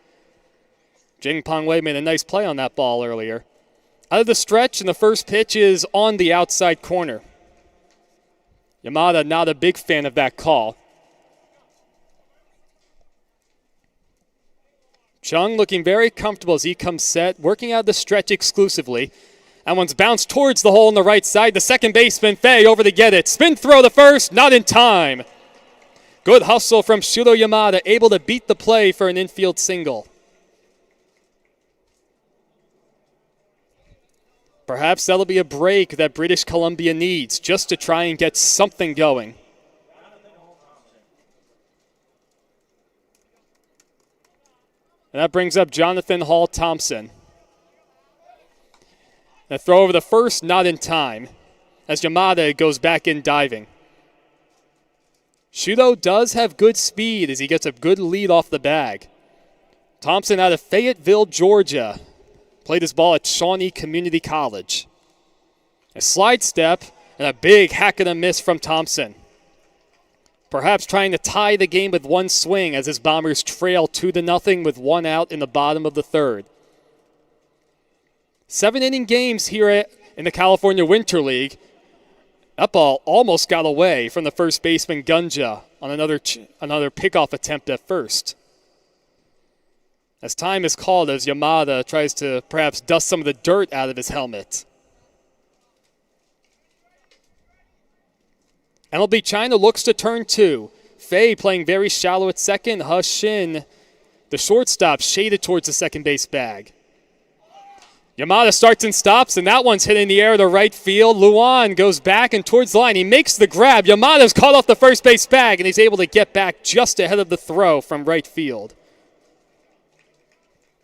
Jing Peng Wei made a nice play on that ball earlier. Out of the stretch, and the first pitch is on the outside corner. Yamada not a big fan of that call. Chung looking very comfortable as he comes set, working out the stretch exclusively. That one's bounced towards the hole on the right side. The second baseman, Fei, over to get it. Spin throw to first, not in time. Good hustle from Shudo Yamada, able to beat the play for an infield single. Perhaps that'll be a break that British Columbia needs just to try and get something going. And that brings up Jonathan Hall Thompson. A throw over the first, not in time, as Yamada goes back in diving. Shudo does have good speed as he gets a good lead off the bag. Thompson out of Fayetteville, Georgia. Played his ball at Shawnee Community College. A slide step and a big hack and a miss from Thompson. Perhaps trying to tie the game with one swing as his Bombers trail 2-0 with 1 out in the bottom of the third. 7-inning games here in the California Winter League. That ball almost got away from the first baseman Gunja on another pickoff attempt at first. As time is called as Yamada tries to perhaps dust some of the dirt out of his helmet. MLB China looks to turn 2. Fei playing very shallow at second. He Shin, the shortstop, shaded towards the second base bag. Yamada starts and stops, and that one's hit in the air to right field. Luan goes back and towards the line. He makes the grab. Yamada's caught off the first base bag, and he's able to get back just ahead of the throw from right field.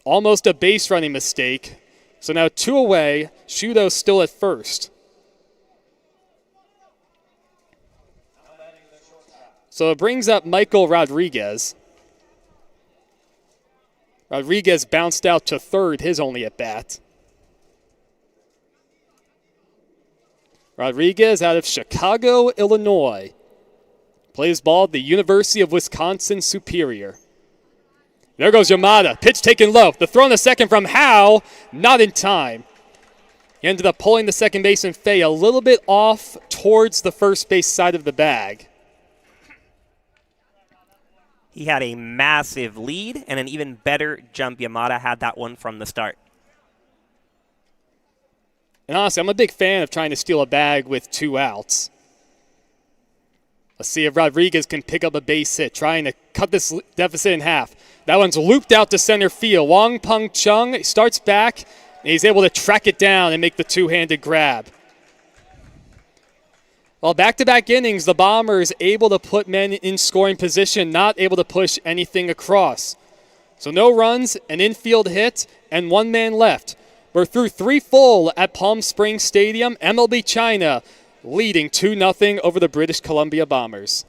Almost a base running mistake. So now 2 away. Shudo's still at first. So it brings up Michael Rodriguez. Rodriguez bounced out to third, his only at bat. Rodriguez out of Chicago, Illinois. Plays ball at the University of Wisconsin Superior. There goes Yamada. Pitch taken low. The throw in the second from Howe, not in time. He ended up pulling the second baseman Fei a little bit off towards the first base side of the bag. He had a massive lead and an even better jump. Yamada had that one from the start. And honestly, I'm a big fan of trying to steal a bag with 2 outs. Let's see if Rodriguez can pick up a base hit, trying to cut this deficit in half. That one's looped out to center field. Wong Peng Chung starts back, and he's able to track it down and make the two-handed grab. Well, back-to-back innings, the Bombers able to put men in scoring position, not able to push anything across. So no runs, an infield hit, and 1 man left. We're through 3 full at Palm Springs Stadium. MLB China leading 2-0 over the British Columbia Bombers.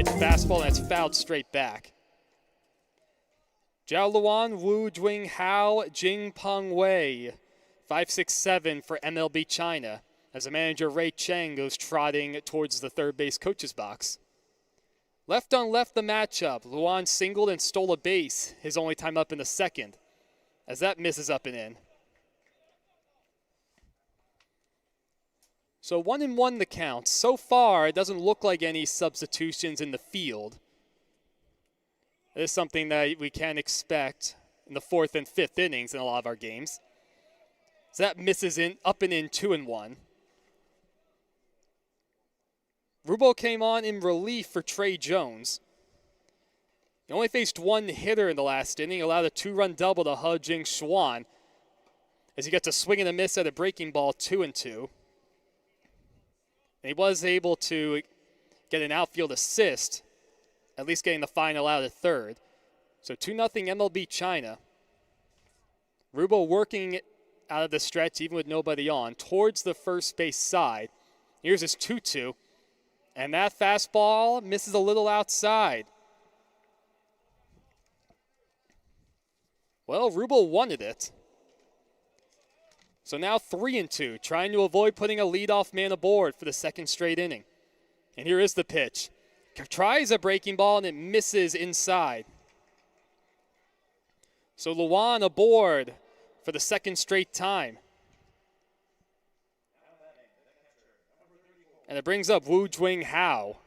pitch fastball, and it's fouled straight back. Zhao Luan, Wu Jing Hao, Jing Peng Wei, 5'6'7" for MLB China, as the manager Ray Cheng goes trotting towards the third base coach's box. Left on left the matchup. Luan singled and stole a base, his only time up in the second, as that misses up and in. So 1-1 the count. So far, it doesn't look like any substitutions in the field. It is something that we can expect in the fourth and fifth innings in a lot of our games. So that misses in, up and in, 2-1. Rubel came on in relief for Trey Jones. He only faced one hitter in the last inning, allowed a 2-run double to He Jing Xuan as he gets a swing and a miss at a breaking ball, 2-2. And he was able to get an outfield assist, at least getting the final out at third. So 2-0 MLB China. Rubel working out of the stretch, even with nobody on, towards the first base side. Here's his 2-2. And that fastball misses a little outside. Well, Rubel wanted it. So now 3-2, trying to avoid putting a leadoff man aboard for the second straight inning. And here is the pitch. Tries a breaking ball and it misses inside. So Luan aboard for the second straight time. And it brings up Wu Jing Hao.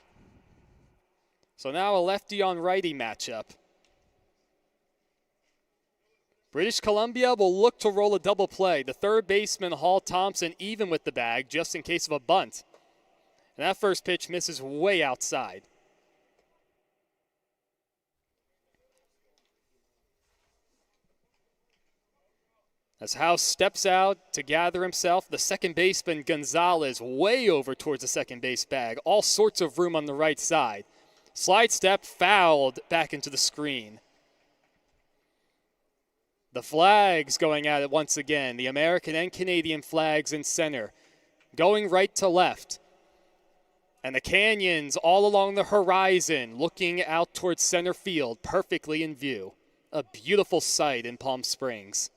So now a lefty on righty matchup. British Columbia will look to roll a double play. The third baseman, Hall Thompson, even with the bag, just in case of a bunt. And that first pitch misses way outside. As House steps out to gather himself, the second baseman, Gonzalez, way over towards the second base bag. All sorts of room on the right side. Slide step, fouled back into the screen. The flags going at it once again. The American and Canadian flags in center. Going right to left. And the canyons all along the horizon, looking out towards center field, perfectly in view. A beautiful sight in Palm Springs.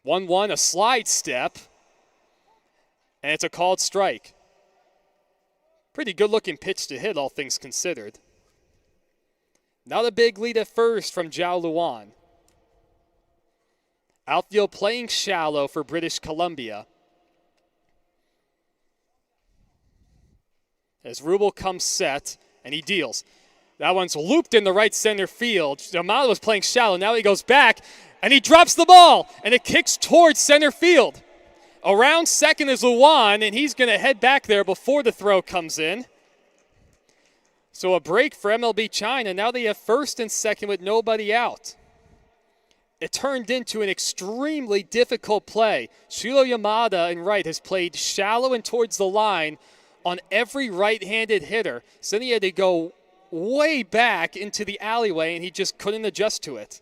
1-1, a slide step. And it's a called strike. Pretty good-looking pitch to hit, all things considered. Not a big lead at first from Zhao Luan. Outfield playing shallow for British Columbia. As Rubel comes set, and he deals. That one's looped in the right center field. Yamato was playing shallow. Now he goes back, and he drops the ball, and it kicks towards center field. Around second is Luan, and he's going to head back there before the throw comes in. So a break for MLB China. Now they have first and second with nobody out. It turned into an extremely difficult play. Shiro Yamada in right has played shallow and towards the line on every right-handed hitter. So then he had to go way back into the alleyway, and he just couldn't adjust to it.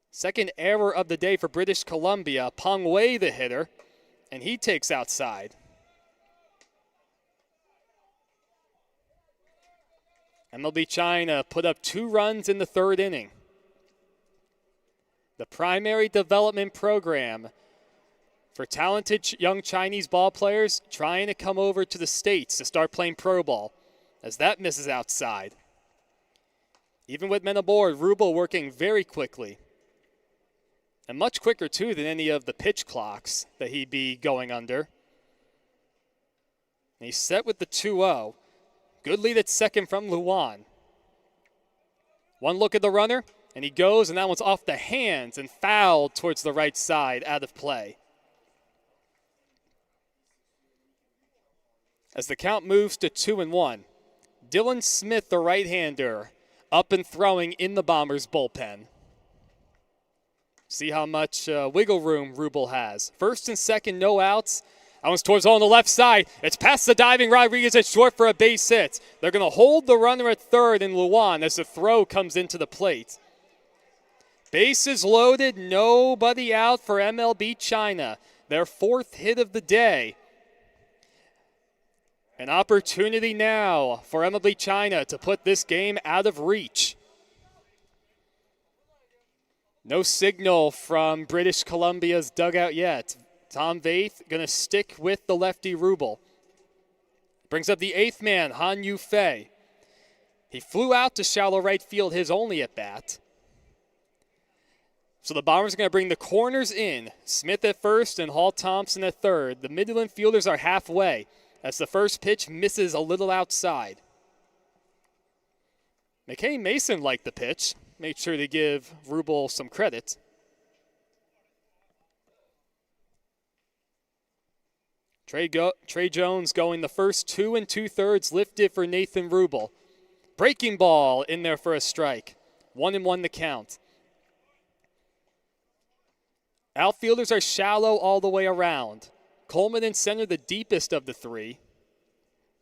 Second error of the day for British Columbia. Peng Wei, the hitter, and he takes outside. MLB China put up 2 runs in the third inning. The primary development program for talented young Chinese ball players trying to come over to the States to start playing pro ball, as that misses outside. Even with men aboard, Rubel working very quickly. And much quicker, too, than any of the pitch clocks that he'd be going under. And he's set with the 2-0. Good lead at second from Luan. One look at the runner, and he goes, and that one's off the hands and fouled towards the right side, out of play. As the count moves to 2-1, Dylan Smith, the right-hander, up and throwing in the Bombers' bullpen. See how much wiggle room Rubel has. First and second, no outs. That one's towards on the left side. It's past the diving Rodriguez at short for a base hit. They're going to hold the runner at third in Luan as the throw comes into the plate. Bases loaded, nobody out for MLB China. Their 4th hit of the day. An opportunity now for MLB China to put this game out of reach. No signal from British Columbia's dugout yet. Tom Vaith going to stick with the lefty Rubel. Brings up the 8th man, Han Yu-Fei. He flew out to shallow right field, his only at bat. So the Bombers are going to bring the corners in. Smith at first and Hall Thompson at third. The middle infielders are halfway as the first pitch misses a little outside. McKay Mason liked the pitch. Made sure to give Rubel some credit. Trey Jones going the first 2 2/3 lifted for Nathan Rubel. Breaking ball in there for a strike. 1-1 the count. Outfielders are shallow all the way around. Coleman in center, the deepest of the three.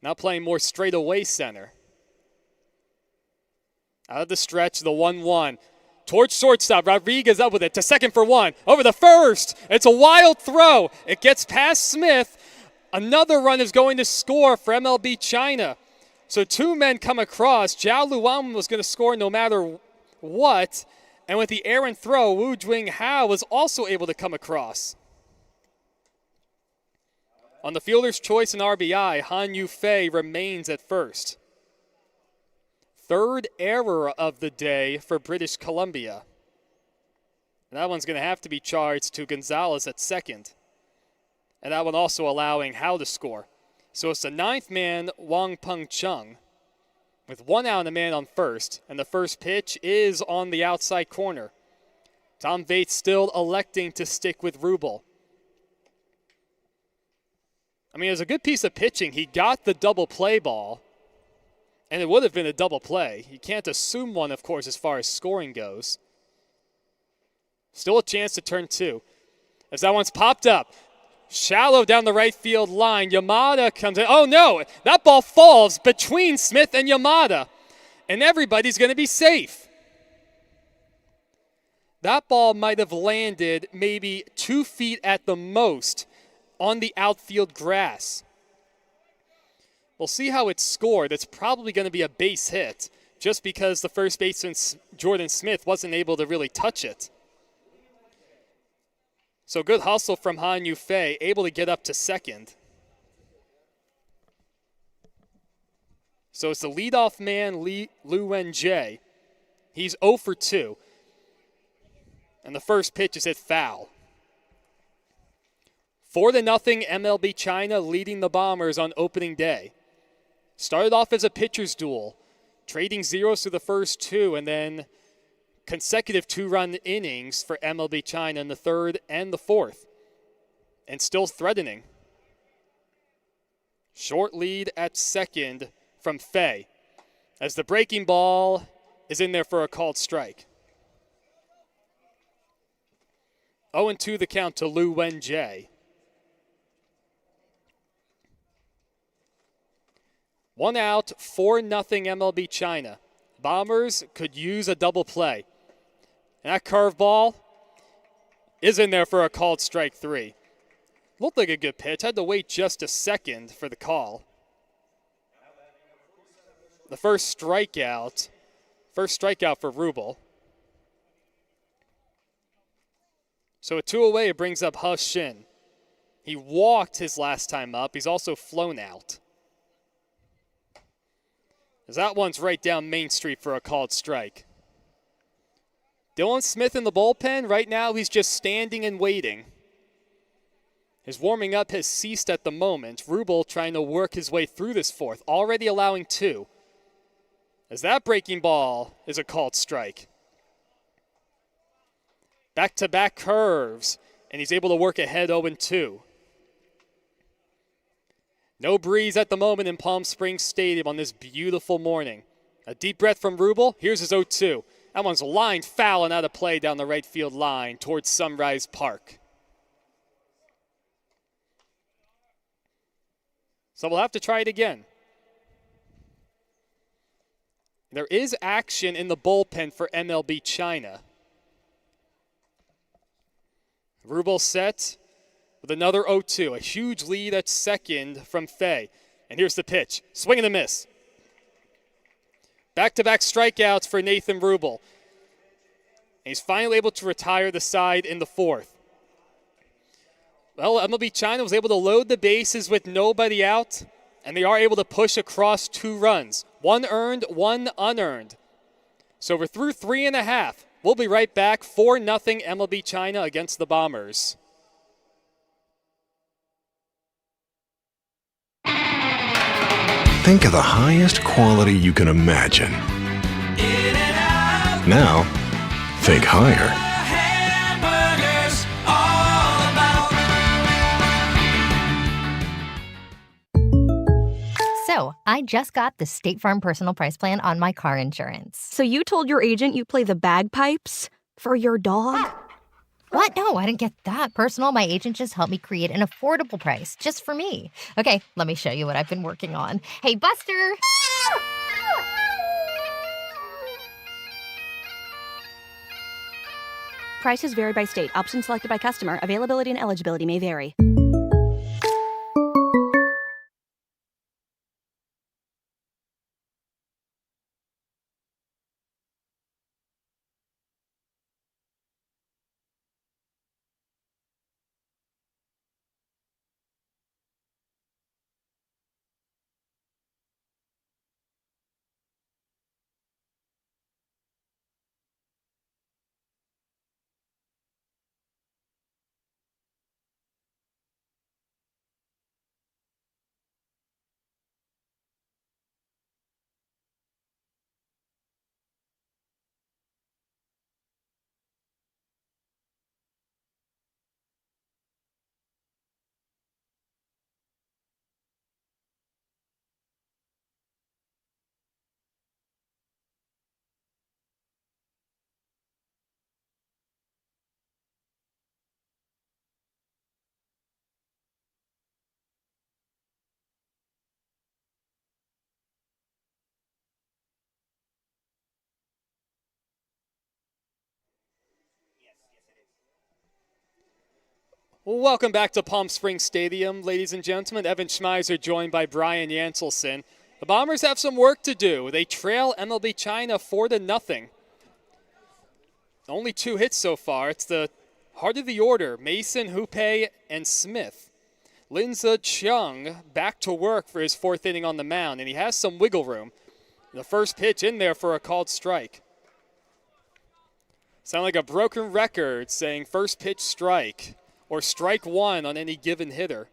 Now playing more straight away center. Out of the stretch, the 1-1. Towards shortstop, Rodriguez up with it to second for one. Over the first. It's a wild throw. It gets past Smith. Another run is going to score for MLB China. So 2 men come across. Zhao Luan was going to score no matter what. And with the errant throw, Wu Jing Hao was also able to come across. On the fielder's choice and RBI, Han Yu-Fei remains at first. 3rd error of the day for British Columbia. And that one's going to have to be charged to Gonzalez at second. And that one also allowing Hao to score. So it's the 9th man, Wang Peng Chung, with 1 out and a man on first. And the first pitch is on the outside corner. Tom Vaith still electing to stick with Rubel. I mean, it was a good piece of pitching. He got the double play ball, and it would have been a double play. You can't assume one, of course, as far as scoring goes. Still a chance to turn 2. As that one's popped up. Shallow down the right field line. Yamada comes in. Oh, no. That ball falls between Smith and Yamada, and everybody's going to be safe. That ball might have landed maybe 2 feet at the most on the outfield grass. We'll see how it's scored. It's probably going to be a base hit just because the first baseman, Jordan Smith, wasn't able to really touch it. So good hustle from Han Yu-Fei, able to get up to second. So it's the leadoff man, Lu Wen-Jie. He's 0 for 2. And the first pitch is hit foul. 4-0 MLB China leading the Bombers on opening day. Started off as a pitcher's duel, trading zeros through the first 2, and then consecutive 2-run innings for MLB China in the 3rd and the 4th. And still threatening. Short lead at second from Fei, as the breaking ball is in there for a called strike. 0-2 the count to Lu Wen-Jie. 1 out, 4-0 MLB China. Bombers could use a double play. And that curveball is in there for a called strike 3. Looked like a good pitch. Had to wait just a second for the call. The first strikeout for Rubel. So a 2 away, it brings up He Shin. He walked his last time up. He's also flown out. As that one's right down Main Street for a called strike. Dylan Smith in the bullpen, right now he's just standing and waiting. His warming up has ceased at the moment. Rubel trying to work his way through this 4th, already allowing 2. As that breaking ball is a called strike. Back-to-back curves, and he's able to work ahead 0-2. No breeze at the moment in Palm Springs Stadium on this beautiful morning. A deep breath from Rubel. Here's his 0-2. That one's lined foul and out of play down the right field line towards Sunrise Park. So we'll have to try it again. There is action in the bullpen for MLB China. Rubel set with another 0-2. A huge lead at second from Fei. And here's the pitch. Swing and a miss. Back-to-back strikeouts for Nathan Rubel. And he's finally able to retire the side in the fourth. Well, MLB China was able to load the bases with nobody out, and they are able to push across 2 runs. 1 earned, 1 unearned. So we're through 3.5. We'll be right back. 4-0 MLB China against the Bombers. Think of the highest quality you can imagine. Now, think higher. Hamburgers, all about. So, I just got the State Farm Personal Price Plan on my car insurance. So you told your agent you play the bagpipes for your dog? What? No, I didn't get that personal. My agent just helped me create an affordable price just for me. Okay, let me show you what I've been working on. Hey, Buster! Prices vary by state. Options selected by customer. Availability and eligibility may vary. Welcome back to Palm Springs Stadium, ladies and gentlemen. Evan Schmeiser joined by Brian Janselson. The Bombers have some work to do. They trail MLB China 4-0. Only 2 hits so far. It's the heart of the order, Mason, Hupei, and Smith. Linza Chung back to work for his 4th inning on the mound, and he has some wiggle room. The first pitch in there for a called strike. Sound like a broken record saying first pitch strike or strike 1 on any given hitter.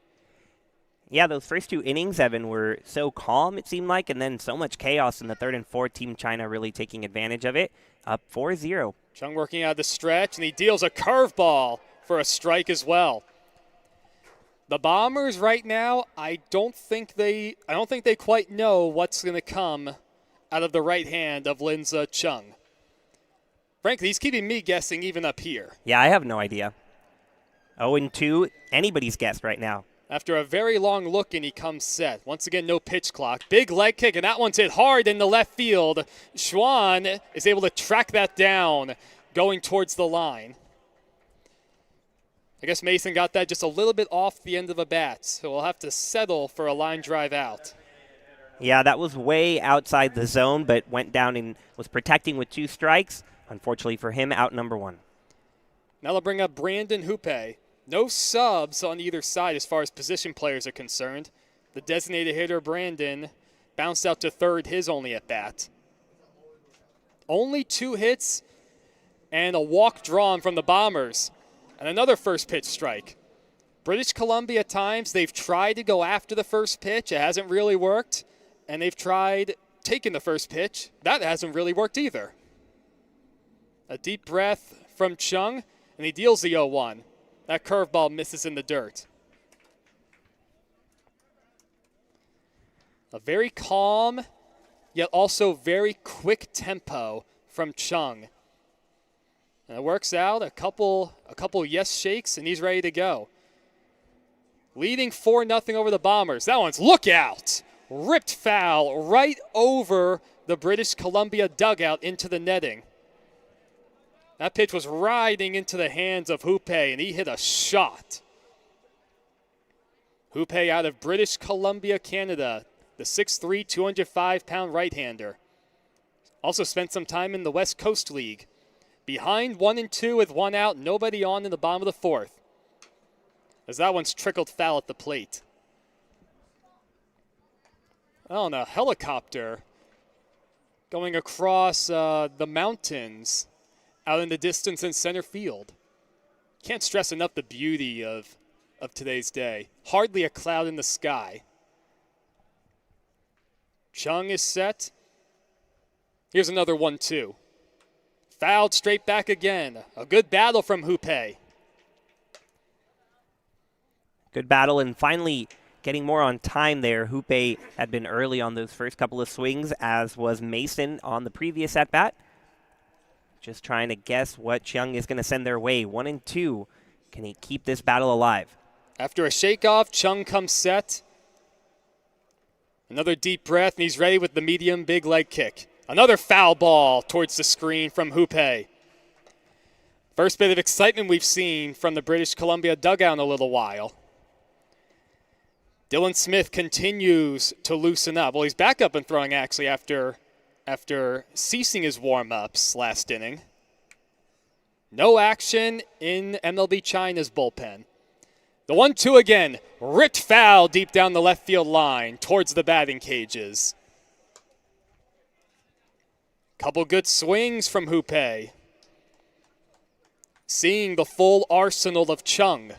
Yeah, those first 2 innings, Evan, were so calm, it seemed like, and then so much chaos in the 3rd and 4th. Team China really taking advantage of it. Up 4-0. Chung working out of the stretch, and he deals a curveball for a strike as well. The Bombers right now, I don't think they quite know what's going to come out of the right hand of Linza Chung. Frankly, he's keeping me guessing even up here. Yeah, I have no idea. 0-2, anybody's guess right now. After a very long look, and he comes set. Once again, no pitch clock. Big leg kick, and that one's hit hard in the left field. Schwann is able to track that down going towards the line. I guess Mason got that just a little bit off the end of a bat, so we'll have to settle for a line drive out. Yeah, that was way outside the zone, but went down and was protecting with 2 strikes. Unfortunately for him, out number 1. Now they'll bring up Brandon Hupei. No subs on either side as far as position players are concerned. The designated hitter, Brandon, bounced out to third, his only at bat. Only 2 hits and a walk drawn from the Bombers. And another first pitch strike. British Columbia at times, they've tried to go after the first pitch. It hasn't really worked. And they've tried taking the first pitch. That hasn't really worked either. A deep breath from Chung, and he deals the 0-1. That curveball misses in the dirt. A very calm, yet also very quick tempo from Chung. And it works out, a couple yes shakes, and he's ready to go. Leading 4-0 over the Bombers. That one's look out! Ripped foul right over the British Columbia dugout into the netting. That pitch was riding into the hands of Hupei, and he hit a shot. Hoope out of British Columbia, Canada, the 6'3", 205-pound right-hander. Also spent some time in the West Coast League. Behind 1-2 with one out, nobody on in the bottom of the fourth. As that one's trickled foul at the plate. Oh, and a helicopter going across the mountains out in the distance in center field. Can't stress enough the beauty of today's day. Hardly a cloud in the sky. Chung is set. Here's another 1-2. Fouled straight back again. A good battle from Hoope. Good battle, and finally getting more on time there. Hoope had been early on those first couple of swings, as was Mason on the previous at-bat. Just trying to guess what Chung is going to send their way. 1-2. Can he keep this battle alive? After a shake-off, Chung comes set. Another deep breath, and he's ready with the medium big leg kick. Another foul ball towards the screen from Hoope. First bit of excitement we've seen from the British Columbia dugout in a little while. Dylan Smith continues to loosen up. Well, he's back up and throwing actually after ceasing his warm-ups last inning. No action in MLB China's bullpen. The 1-2 again, ripped foul deep down the left field line towards the batting cages. Couple good swings from Hoope. Seeing the full arsenal of Chung.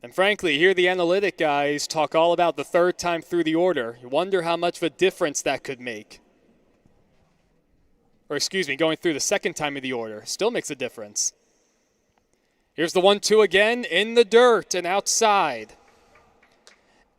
And frankly, here the analytic guys talk all about the third time through the order. You wonder how much of a difference that could make. Or excuse me, going through the second time of the order. Still makes a difference. Here's the 1-2 again, in the dirt and outside.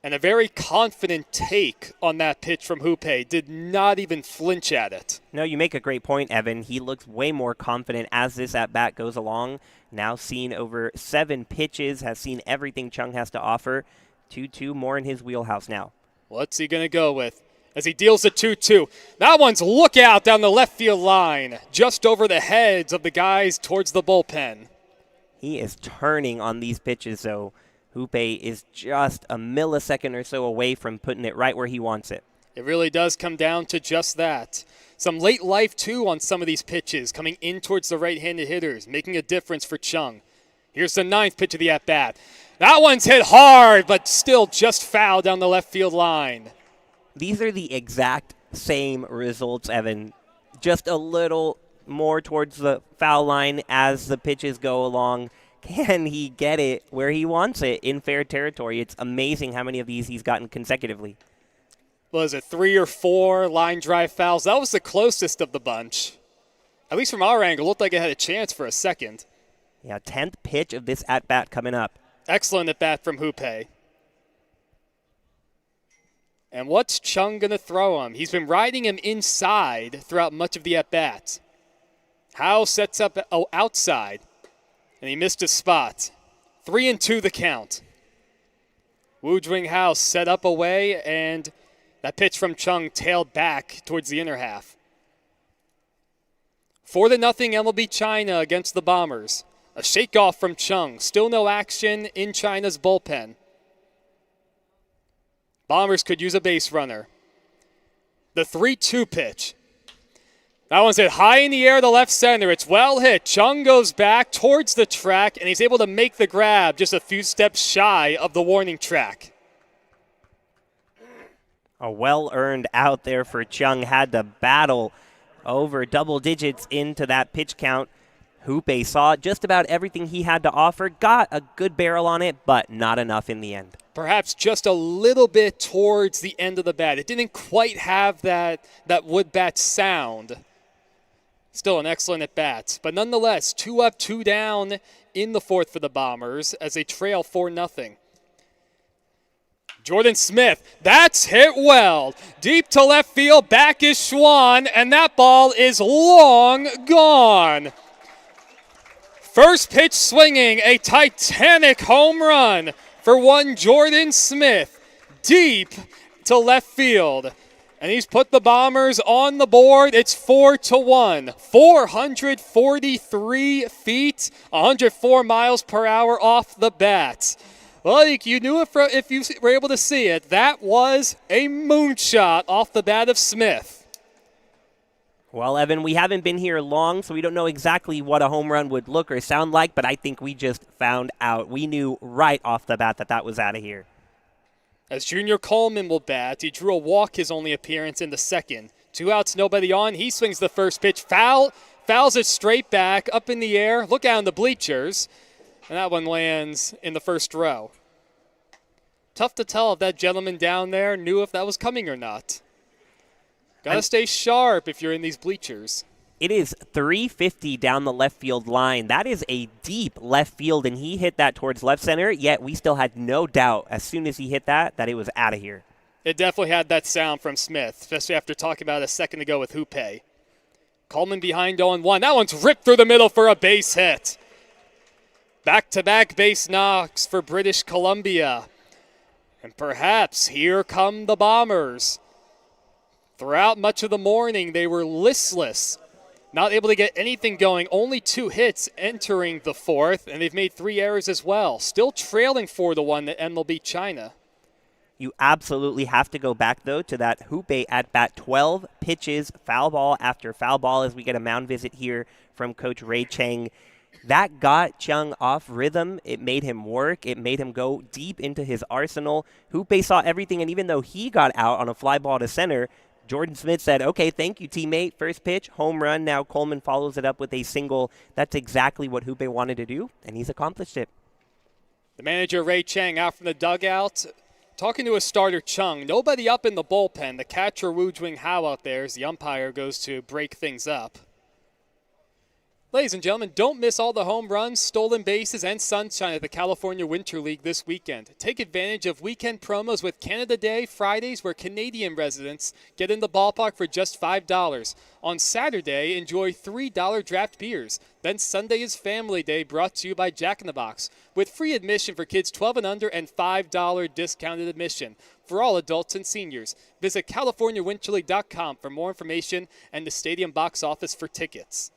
And a very confident take on that pitch from Hoope. Did not even flinch at it. No, you make a great point, Evan. He looks way more confident as this at-bat goes along. Now seen over 7 pitches, has seen everything Chung has to offer. 2-2 more in his wheelhouse now. What's he going to go with? As he deals a 2-2. That one's look out down the left field line. Just over the heads of the guys towards the bullpen. He is turning on these pitches, so Hoope is just a millisecond or so away from putting it right where he wants it. It really does come down to just that. Some late life, too, on some of these pitches, coming in towards the right-handed hitters, making a difference for Chung. Here's the 9th pitch of the at-bat. That one's hit hard, but still just foul down the left field line. These are the exact same results, Evan. Just a little more towards the foul line as the pitches go along. Can he get it where he wants it in fair territory? It's amazing how many of these he's gotten consecutively. Was it 3 or 4 line drive fouls? That was the closest of the bunch. At least from our angle, looked like it had a chance for a second. Yeah, 10th pitch of this at-bat coming up. Excellent at-bat from Hoope. And what's Chung going to throw him? He's been riding him inside throughout much of the at-bat. Howe sets up outside, and he missed his spot. 3-2 the count. Wu Jing Howe set up away, and that pitch from Chung tailed back towards the inner half. 4-0 MLB China against the Bombers. A shake-off from Chung. Still no action in China's bullpen. Bombers could use a base runner. The 3-2 pitch. That one's hit high in the air to left center. It's well hit. Chung goes back towards the track, and he's able to make the grab just a few steps shy of the warning track. A well-earned out there for Chung. Had to battle over double digits into that pitch count. Hoope saw just about everything he had to offer, got a good barrel on it, but not enough in the end. Perhaps just a little bit towards the end of the bat. It didn't quite have that wood bat sound. Still an excellent at bat. But nonetheless, 2 up, 2 down in the fourth for the Bombers as they trail 4-0. Jordan Smith, that's hit well. Deep to left field, back is Schwann, and that ball is long gone. First pitch swinging, a titanic home run for one Jordan Smith, deep to left field. And he's put the Bombers on the board. It's 4-1. 443 feet, 104 miles per hour off the bat. Well, you knew it if you were able to see it. That was a moonshot off the bat of Smith. Well, Evan, we haven't been here long, so we don't know exactly what a home run would look or sound like, but I think we just found out. We knew right off the bat that was out of here. As Junior Coleman will bat, he drew a walk his only appearance in the second. 2 outs, nobody on. He swings the first pitch. Fouls it straight back, up in the air. Look out in the bleachers. And that one lands in the first row. Tough to tell if that gentleman down there knew if that was coming or not. Gotta stay sharp if you're in these bleachers. It is 350 down the left field line. That is a deep left field, and he hit that towards left center, yet we still had no doubt as soon as he hit that it was out of here. It definitely had that sound from Smith, especially after talking about it a second ago with Hoope. Coleman behind 0-1. That one's ripped through the middle for a base hit. Back-to-back base knocks for British Columbia. And perhaps here come the Bombers. Throughout much of the morning, they were listless, not able to get anything going. Only 2 hits entering the fourth, and they've made 3 errors as well. Still trailing 4-1 at MLB China. You absolutely have to go back, though, to that Hoope at bat. 12 pitches, foul ball after foul ball as we get a mound visit here from Coach Ray Chang. That got Chung off rhythm. It made him work. It made him go deep into his arsenal. Hoope saw everything, and even though he got out on a fly ball to center, Jordan Smith said, okay, thank you, teammate. First pitch, home run. Now Coleman follows it up with a single. That's exactly what Hoope wanted to do, and he's accomplished it. The manager, Ray Chang, out from the dugout, talking to his starter, Chung. Nobody up in the bullpen. The catcher, Woo Jwing Hao, out there as the umpire goes to break things up. Ladies and gentlemen, don't miss all the home runs, stolen bases, and sunshine at the California Winter League this weekend. Take advantage of weekend promos with Canada Day Fridays, where Canadian residents get in the ballpark for just $5. On Saturday, enjoy $3 draft beers. Then Sunday is Family Day, brought to you by Jack in the Box, with free admission for kids 12 and under and $5 discounted admission for all adults and seniors. Visit CaliforniaWinterLeague.com for more information and the stadium box office for tickets.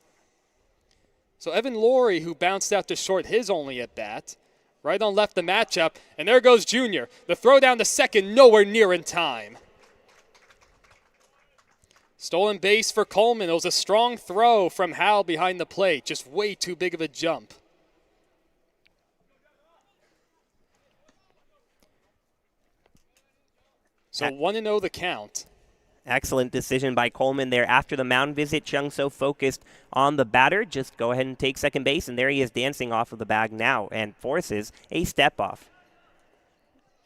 So Evan Laurie, who bounced out to short his only at bat, right on left the matchup, and there goes Junior. The throw down to second, nowhere near in time. Stolen base for Coleman. It was a strong throw from Hal behind the plate, just way too big of a jump. So 1-0 the count. Excellent decision by Coleman there after the mound visit. Chung so focused on the batter. Just go ahead and take second base, and there he is dancing off of the bag now and forces a step off.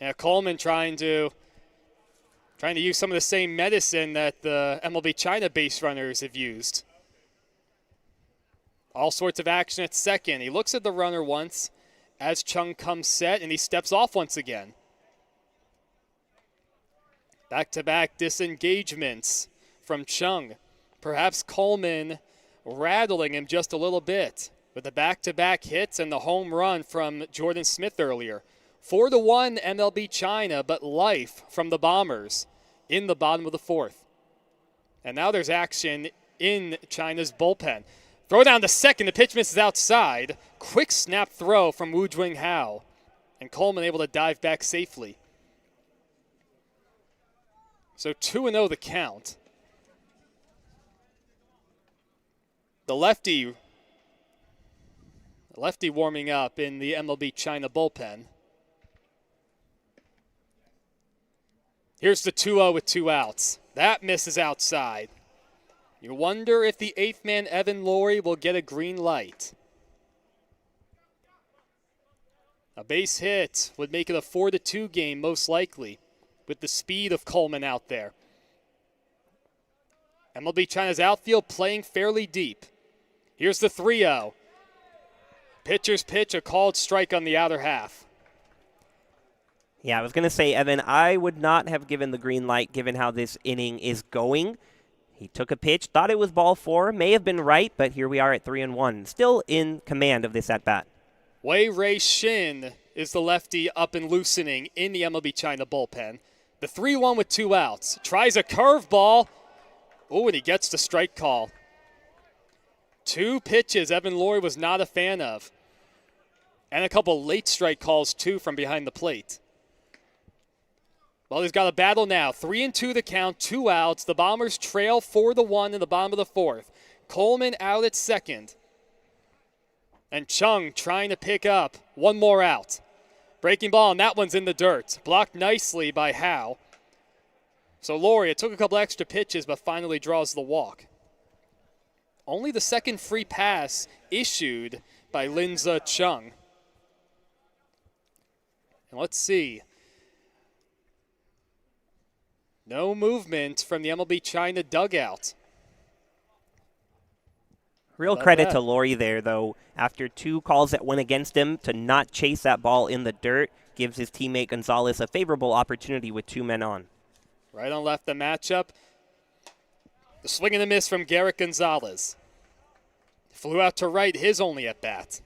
Yeah, Coleman trying to use some of the same medicine that the MLB China base runners have used. All sorts of action at second. He looks at the runner once as Chung comes set, and he steps off once again. Back-to-back disengagements from Chung. Perhaps Coleman rattling him just a little bit with the back-to-back hits and the home run from Jordan Smith earlier. 4-1 MLB China, but life from the Bombers in the bottom of the fourth. And now there's action in China's bullpen. Throw down to second. The pitch misses outside. Quick snap throw from Woo Jwing Hao. And Coleman able to dive back safely. So 2-0 the count. The lefty warming up in the MLB China bullpen. Here's the 2-0 with 2 outs. That misses outside. You wonder if the 8th man, Evan Laurie, will get a green light. A base hit would make it a 4-2 game most likely, with the speed of Coleman out there. MLB China's outfield playing fairly deep. Here's the 3-0. Pitcher's pitch, a called strike on the outer half. Yeah, I was going to say, Evan, I would not have given the green light given how this inning is going. He took a pitch, thought it was ball 4, may have been right, but here we are at 3-1. Still in command of this at-bat. Wei Rei Shin is the lefty up and loosening in the MLB China bullpen. The 3-1 with 2 outs. Tries a curveball. Oh, and he gets the strike call. 2 pitches Evan Laurie was not a fan of. And a couple late strike calls, too, from behind the plate. Well, he's got a battle now. 3-2 the count, 2 outs. The Bombers trail 4-1 in the bottom of the 4th. Coleman out at second. And Chung trying to pick up 1 more out. Breaking ball, and that one's in the dirt. Blocked nicely by Howe. So Laurie, it took a couple extra pitches, but finally draws the walk. Only the second free pass issued by Linza Chung. And let's see. No movement from the MLB China dugout. Real credit to Laurie there, though. After 2 calls that went against him, to not chase that ball in the dirt gives his teammate Gonzalez a favorable opportunity with 2 men on. Right on left the matchup. The swing and a miss from Garrett Gonzalez. Flew out to right, his only at bat.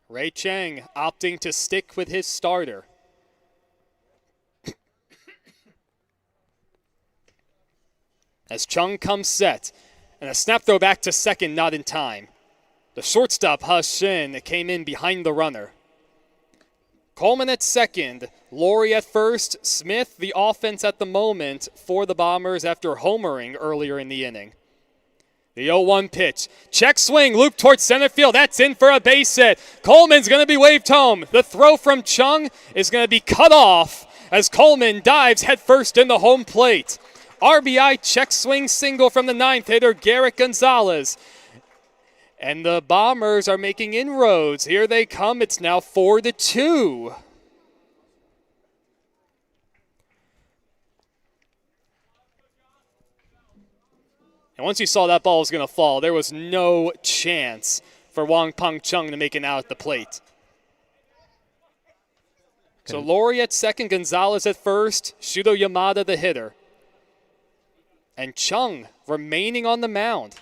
Ray Chang opting to stick with his starter. As Chung comes set, and a snap throw back to second, not in time. The shortstop, Ha Shin, came in behind the runner. Coleman at second, Laurie at first, Smith the offense at the moment for the Bombers after homering earlier in the inning. The 0-1 pitch. Check swing, loop towards center field. That's in for a base hit. Coleman's going to be waved home. The throw from Chung is going to be cut off as Coleman dives headfirst in the home plate. RBI check swing single from the 9th hitter, Garrett Gonzalez. And the Bombers are making inroads. Here they come. It's now 4-2. And once you saw that ball was going to fall, there was no chance for Wong Peng Chung to make an out at the plate. So Laurie at second, Gonzalez at first, Shudo Yamada the hitter. And Chung remaining on the mound.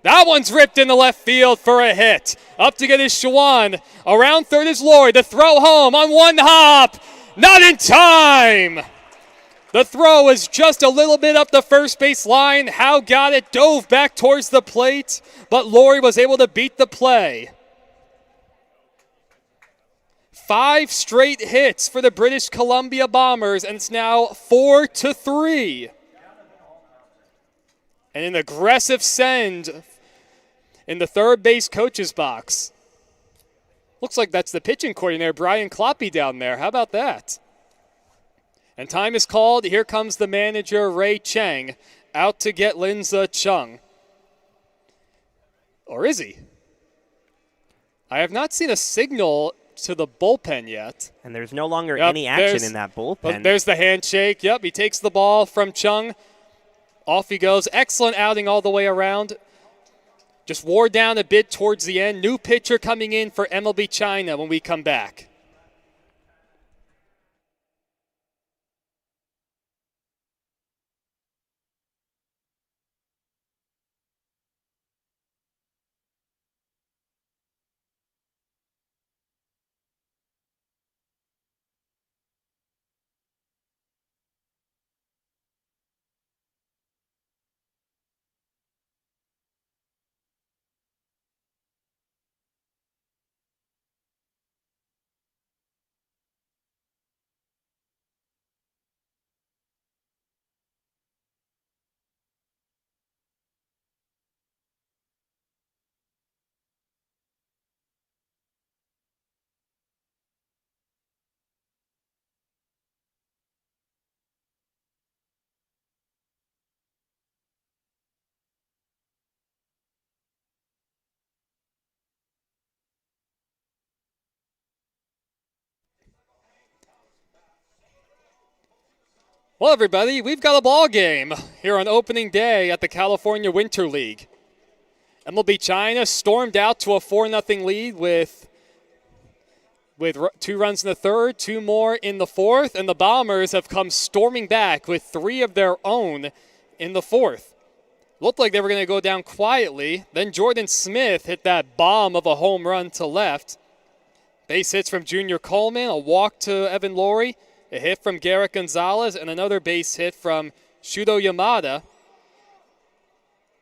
That one's ripped into left field for a hit. Up to get his Shawan. Around third is Laurie. The throw home on 1 hop. Not in time. The throw was just a little bit up the first base line. Howe got it, dove back towards the plate, but Laurie was able to beat the play. 5 straight hits for the British Columbia Bombers, and it's now 4-3. And an aggressive send in the third base coach's box. Looks like that's the pitching coordinator, Brian Kloppy, down there. How about that? And time is called. Here comes the manager, Ray Chang, out to get Linza Chung. Or is he? I have not seen a signal to the bullpen yet. And there's no longer any action in that bullpen. There's the handshake. Yep, he takes the ball from Chung. Off he goes. Excellent outing all the way around. Just wore down a bit towards the end. New pitcher coming in for MLB China when we come back. Well, everybody, we've got a ball game here on opening day at the California Winter League. MLB China stormed out to a 4-0 lead with 2 runs in the third, 2 more in the fourth, and the Bombers have come storming back with 3 of their own in the fourth. Looked like they were going to go down quietly. Then Jordan Smith hit that bomb of a home run to left. Base hits from Junior Coleman, a walk to Evan Laurie, A hit from Garrett Gonzalez and another base hit from Shudo Yamada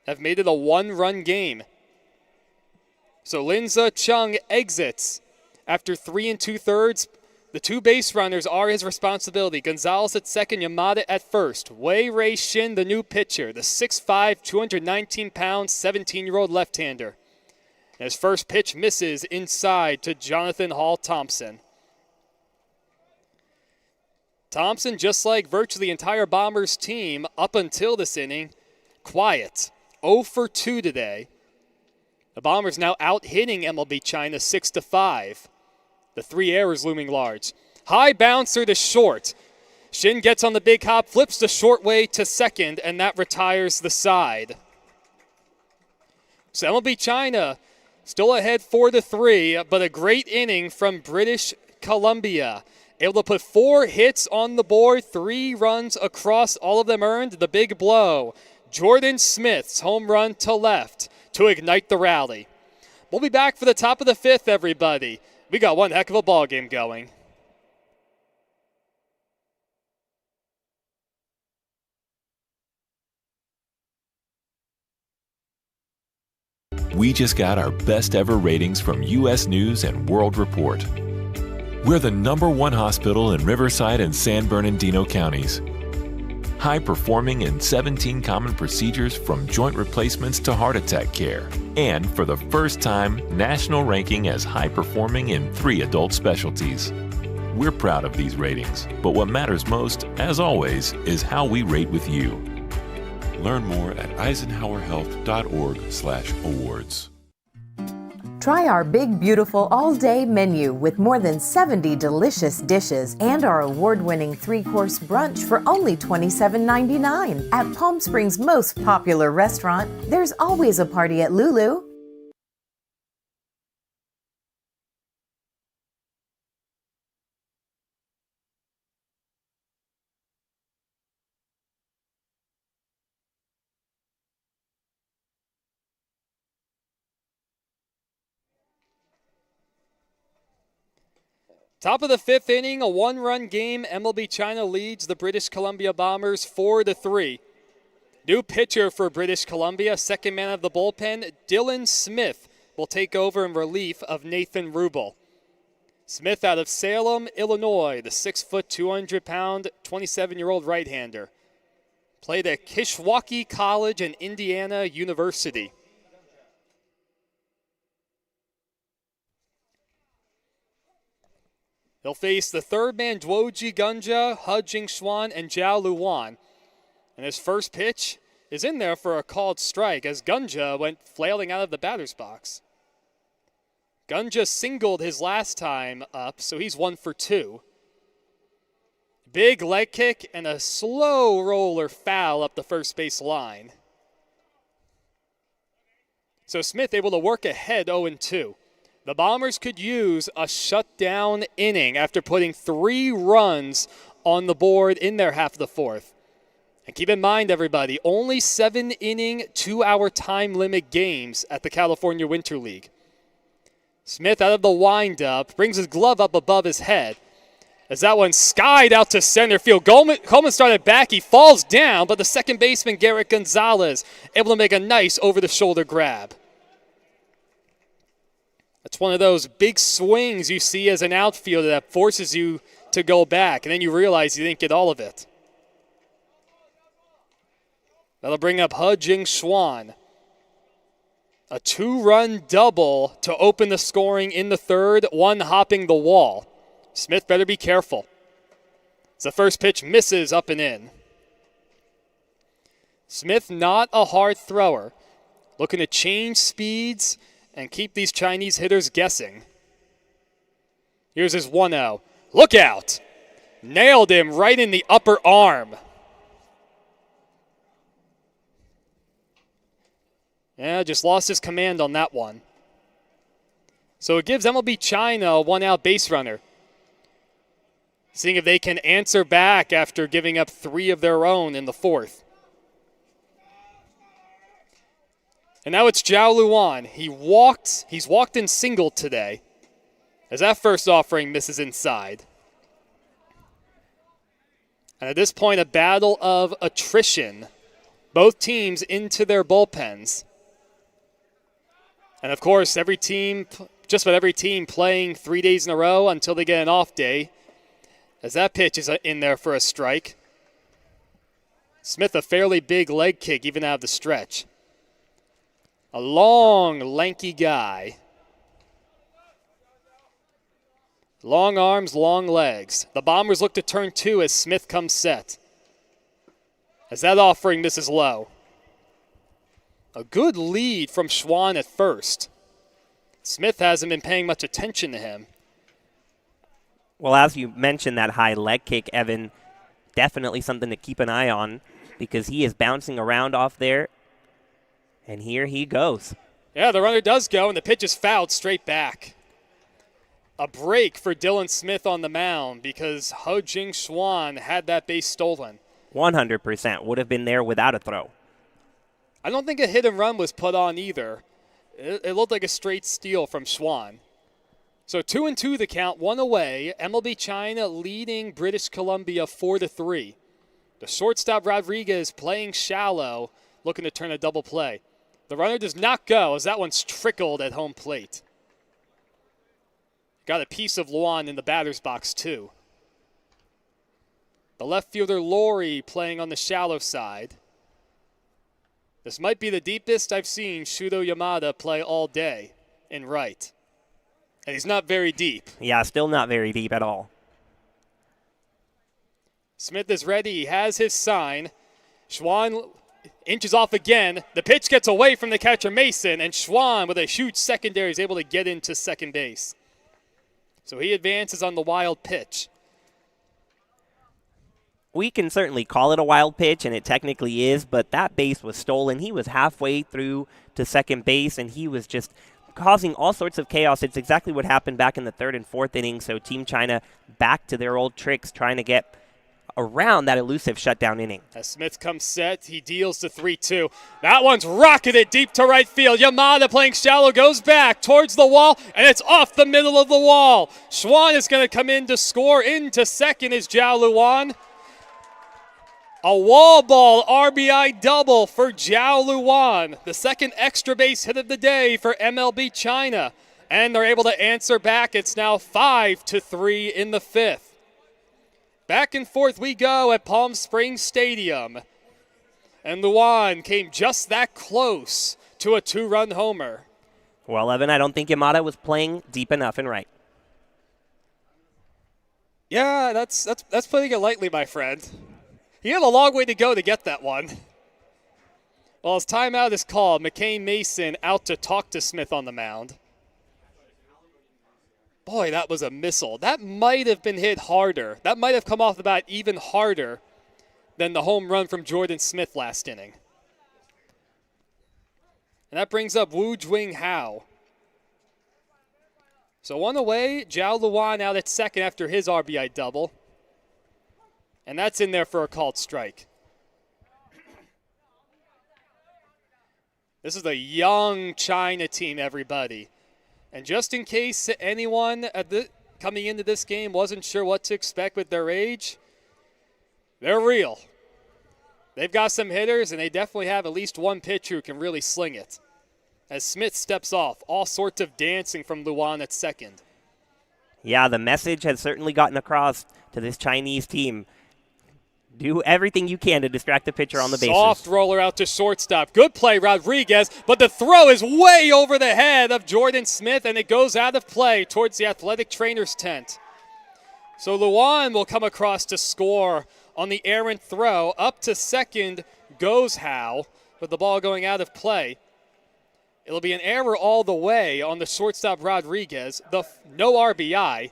have made it a one-run game. So Linza Chung exits after 3 2/3. The two base runners are his responsibility. Gonzalez at second, Yamada at first. Wei Rei Shin, the new pitcher, the 6'5", 219-pound, 17-year-old left-hander. His first pitch misses inside to Jonathan Hall Thompson. Thompson, just like virtually the entire Bombers team up until this inning, quiet. 0 for 2 today. The Bombers now out-hitting MLB China 6-5. The 3 errors looming large. High bouncer to short. Shin gets on the big hop, flips the short way to second, and that retires the side. So MLB China still ahead 4-3, but a great inning from British Columbia. Able to put 4 hits on the board, 3 runs across, all of them earned. The big blow. Jordan Smith's home run to left to ignite the rally. We'll be back for the top of the 5th, everybody. We got one heck of a ball game going. We just got our best ever ratings from U.S. News and World Report. We're the #1 hospital in Riverside and San Bernardino counties. High performing in 17 common procedures from joint replacements to heart attack care. And for the first time, national ranking as high performing in 3 adult specialties. We're proud of these ratings, but what matters most, as always, is how we rate with you. Learn more at eisenhowerhealth.org/awards. Try our big, beautiful all-day menu with more than 70 delicious dishes and our award-winning 3-course brunch for only $27.99. At Palm Springs' most popular restaurant, there's always a party at Lulu. Top of the 5th inning, a 1-run game. MLB China leads the British Columbia Bombers 4-3. New pitcher for British Columbia, second man of the bullpen, Dylan Smith, will take over in relief of Nathan Rubel. Smith out of Salem, Illinois, the 6', 200-pound, 27-year-old right-hander. Played at Kishwaukee College and Indiana University. He'll face the third man, Dwoji Gunja, He Jingxuan, and Zhao Luan. And his first pitch is in there for a called strike as Gunja went flailing out of the batter's box. Gunja singled his last time up, so he's 1 for 2. Big leg kick and a slow roller foul up the first base line. So Smith able to work ahead 0-2. The Bombers could use a shutdown inning after putting 3 runs on the board in their half of the 4th. And keep in mind, everybody, only 7-inning, 2-hour time limit games at the California Winter League. Smith out of the windup, brings his glove up above his head. As that one skied out to center field. Coleman started back, he falls down, but the second baseman, Garrett Gonzalez, able to make a nice over-the-shoulder grab. That's one of those big swings you see as an outfielder that forces you to go back, and then you realize you didn't get all of it. That'll bring up He Jingxuan. A 2-run double to open the scoring in the 3rd, one hopping the wall. Smith better be careful. As the first pitch misses up and in. Smith not a hard thrower. Looking to change speeds and keep these Chinese hitters guessing. Here's his 1-0. Look out! Nailed him right in the upper arm. Yeah, just lost his command on that one. So it gives MLB China a 1-out base runner. Seeing if they can answer back after giving up 3 of their own in the 4th. And now it's Zhao Luan. He's walked and singled today. As that first offering misses inside. And at this point, a battle of attrition. Both teams into their bullpens. And of course, just about every team playing 3 days in a row until they get an off day, as that pitch is in there for a strike. Smith, a fairly big leg kick even out of the stretch. A long, lanky guy. Long arms, long legs. The Bombers look to turn 2 as Smith comes set. As that offering misses low. A good lead from Schwann at first. Smith hasn't been paying much attention to him. Well, as you mentioned, that high leg kick, Evan, definitely something to keep an eye on because he is bouncing around off there. And here he goes. Yeah, the runner does go, and the pitch is fouled straight back. A break for Dylan Smith on the mound because Ho-Jing Schwann had that base stolen. 100% would have been there without a throw. I don't think a hit and run was put on either. It looked like a straight steal from Schwann. So 2-2 the count, one away. MLB China leading British Columbia 4-3. The shortstop Rodriguez playing shallow, looking to turn a double play. The runner does not go as that one's trickled at home plate. Got a piece of Luan in the batter's box too. The left fielder Laurie playing on the shallow side. This might be the deepest I've seen Shudo Yamada play all day in right. And he's not very deep. Yeah, still not very deep at all. Smith is ready. He has his sign. Schwann inches off again. The pitch gets away from the catcher Mason, and Schwann, with a huge secondary, is able to get into second base. So he advances on the wild pitch. We can certainly call it a wild pitch, and it technically is, but that base was stolen. He was halfway through to second base, and he was just causing all sorts of chaos. It's exactly what happened back in the third and fourth inning, so Team China back to their old tricks, trying to get around that elusive shutdown inning. As Smith comes set, he deals the 3-2. That one's rocketed deep to right field. Yamada playing shallow goes back towards the wall, and it's off the middle of the wall. Schwann is going to come in to score. Into second is Jiao Luan. A wall ball RBI double for Jiao Luan, the second extra base hit of the day for MLB China. And they're able to answer back. It's now 5-3 in the fifth. Back and forth we go at Palm Springs Stadium. And Luan came just that close to a 2-run homer. Well, Evan, I don't think Yamada was playing deep enough and right. Yeah, that's putting it lightly, my friend. He had a long way to go to get that one. Well, his timeout is called. McCain Mason out to talk to Smith on the mound. Boy, that was a missile. That might have been hit harder. That might have come off the bat even harder than the home run from Jordan Smith last inning. And that brings up Wu Jwing Hao. So one away, Jiao Luan out at second after his RBI double. And that's in there for a called strike. This is a young China team, everybody. And just in case anyone coming into this game wasn't sure what to expect with their age, they're real. They've got some hitters, and they definitely have at least one pitcher who can really sling it. As Smith steps off, all sorts of dancing from Luan at second. Yeah, the message has certainly gotten across to this Chinese team. Do everything you can to distract the pitcher on the bases. Soft roller out to shortstop. Good play, Rodriguez, but the throw is way over the head of Jordan Smith, and it goes out of play towards the athletic trainer's tent. So Luan will come across to score on the errant throw. Up to second goes Hao, with the ball going out of play. It'll be an error all the way on the shortstop Rodriguez. No RBI.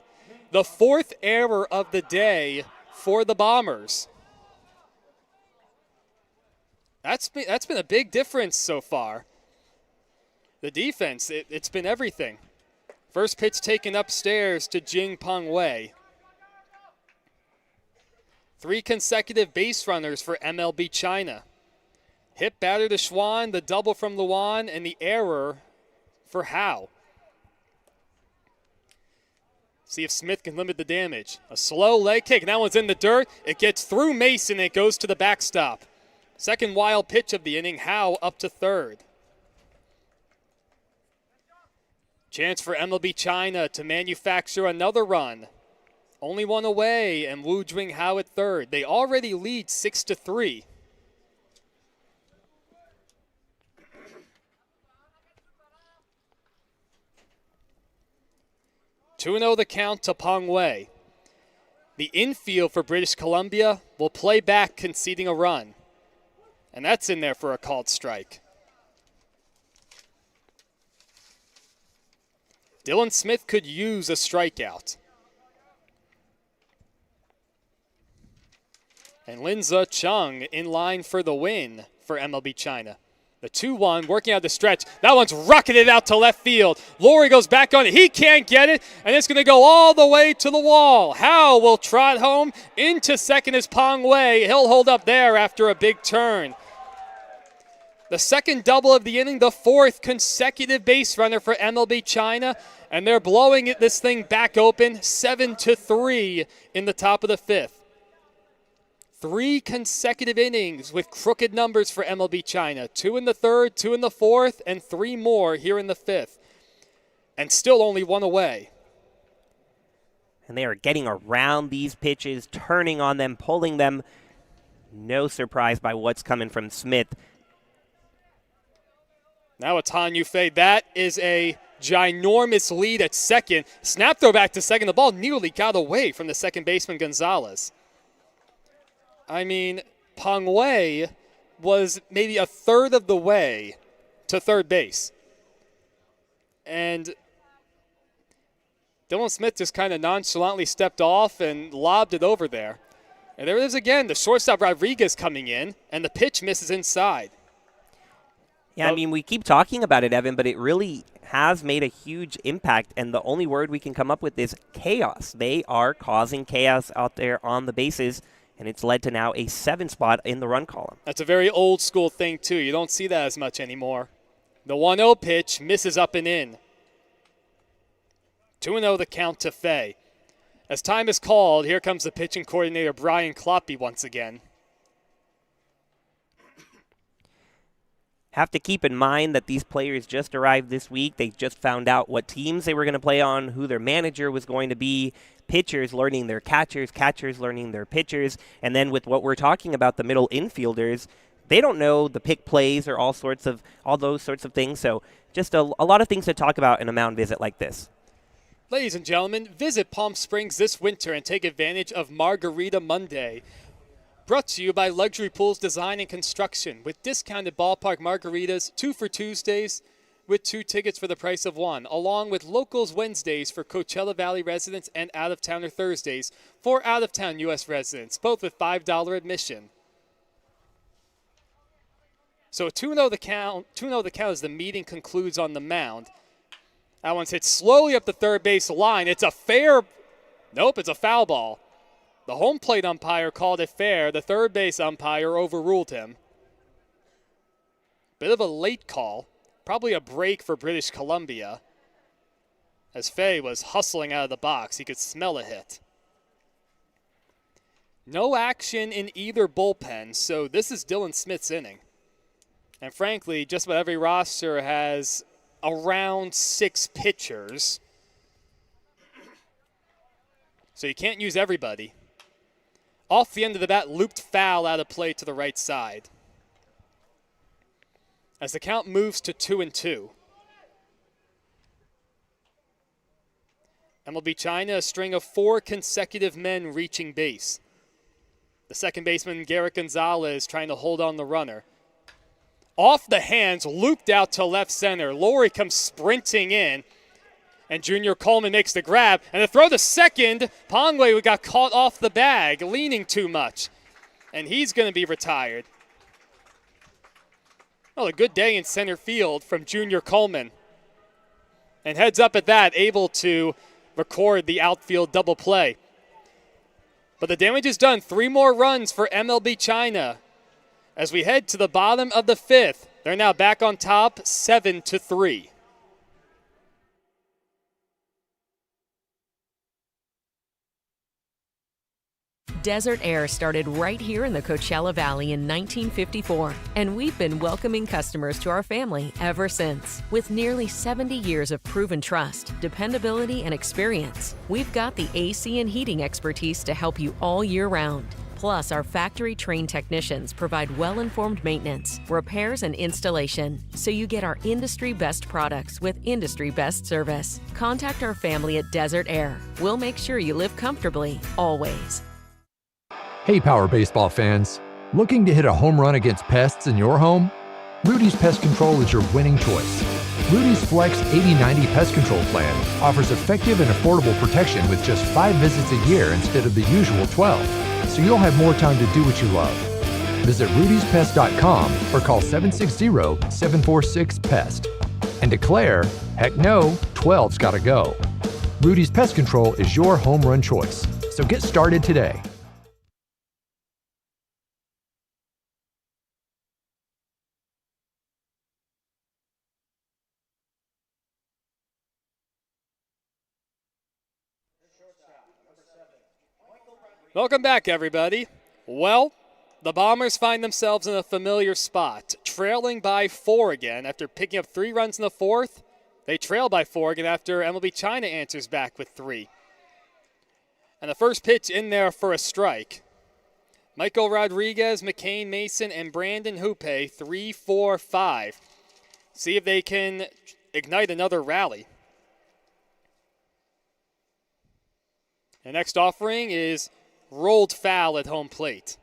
The fourth error of the day for the Bombers. That's been a big difference so far. The defense, it's been everything. First pitch taken upstairs to Jing Peng Wei. 3 consecutive base runners for MLB China. Hit batter to Schwann, the double from Luan, and the error for Hao. See if Smith can limit the damage. A slow leg kick, and that one's in the dirt. It gets through Mason, and it goes to the backstop. Second wild pitch of the inning, Howe up to third. Chance for MLB China to manufacture another run. Only one away, and Wu Jing Howe at third. They already lead 6-3. Two 2-0 the count to Peng Wei. The infield for British Columbia will play back, conceding a run. And that's in there for a called strike. Dylan Smith could use a strikeout. And Linza Chung in line for the win for MLB China. The 2-1 working out the stretch. That one's rocketed out to left field. Laurie goes back on it. He can't get it, and it's going to go all the way to the wall. Howe will trot home. Into second is Peng Wei. He'll hold up there after a big turn. The second double of the inning, the fourth consecutive base runner for MLB China, and they're blowing this thing back open, 7-3 in the top of the fifth. 3 consecutive innings with crooked numbers for MLB China. 2 in the third, 2 in the fourth, and 3 more here in the fifth. And still only 1 away. And they are getting around these pitches, turning on them, pulling them. No surprise by what's coming from Smith. Now it's Han Yufei. That is a ginormous lead at second. Snap throw back to second. The ball nearly got away from the second baseman, Gonzalez. I mean, Peng Wei was maybe a third of the way to third base. And Dylan Smith just kind of nonchalantly stepped off and lobbed it over there. And there it is again, the shortstop Rodriguez coming in, and the pitch misses inside. Yeah, I mean, we keep talking about it, Evan, but it really has made a huge impact, and the only word we can come up with is chaos. They are causing chaos out there on the bases, and it's led to now a 7 spot in the run column. That's a very old school thing, too. You don't see that as much anymore. The 1-0 pitch misses up and in. 2-0 the count to Fei. As time is called, here comes the pitching coordinator, Brian Kloppy, once again. Have to keep in mind that these players just arrived this week. They just found out what teams they were going to play on, who their manager was going to be, pitchers learning their catchers, catchers learning their pitchers, and then with what we're talking about, the middle infielders, they don't know the pick plays or all those sorts of things. So just a lot of things to talk about in a mound visit like this. Ladies and gentlemen, visit Palm Springs this winter and take advantage of Margarita Monday. Brought to you by Luxury Pools Design and Construction with discounted ballpark margaritas, 2 for Tuesdays with 2 tickets for the price of 1, along with Locals Wednesdays for Coachella Valley residents and out-of-towner Thursdays for out-of-town U.S. residents, both with $5 admission. So 2-0 the count. 2-0 the count as the meeting concludes on the mound. That one's hit slowly up the third base line. It's a fair. Nope, it's a foul ball. The home plate umpire called it fair. The third base umpire overruled him. Bit of a late call. Probably a break for British Columbia. As Fei was hustling out of the box, he could smell a hit. No action in either bullpen, so this is Dylan Smith's inning. And frankly, just about every roster has around 6 pitchers. So you can't use everybody. Off the end of the bat, looped foul out of play to the right side. As the count moves to 2-2. MLB China, a string of 4 consecutive men reaching base. The second baseman, Garrett Gonzalez, trying to hold on the runner. Off the hands, looped out to left center. Laurie comes sprinting in. And Junior Coleman makes the grab. And the throw to second, Peng Wei got caught off the bag, leaning too much. And he's going to be retired. Well, a good day in center field from Junior Coleman. And heads up at that, able to record the outfield double play. But the damage is done. 3 more runs for MLB China. As we head to the bottom of the 5th, they're now back on top, 7-3. Desert Air started right here in the Coachella Valley in 1954, and we've been welcoming customers to our family ever since. With nearly 70 years of proven trust, dependability, and experience, we've got the AC and heating expertise to help you all year round. Plus, our factory-trained technicians provide well-informed maintenance, repairs, and installation, so you get our industry-best products with industry-best service. Contact our family at Desert Air. We'll make sure you live comfortably, always. Hey, Power Baseball fans. Looking to hit a home run against pests in your home? Rudy's Pest Control is your winning choice. Rudy's Flex 80/90 Pest Control Plan offers effective and affordable protection with just 5 visits a year instead of the usual 12. So you'll have more time to do what you love. Visit rudyspest.com or call 760-746-PEST and declare, heck no, 12's gotta go. Rudy's Pest Control is your home run choice. So get started today. Welcome back, everybody. Well, the Bombers find themselves in a familiar spot, trailing by 4 again after picking up 3 runs in the 4th. They trail by 4 again after MLB China answers back with 3. And the first pitch in there for a strike. Michael Rodriguez, McCain Mason, and Brandon Hoope, 3-4-5. See if they can ignite another rally. The next offering is rolled foul at home plate.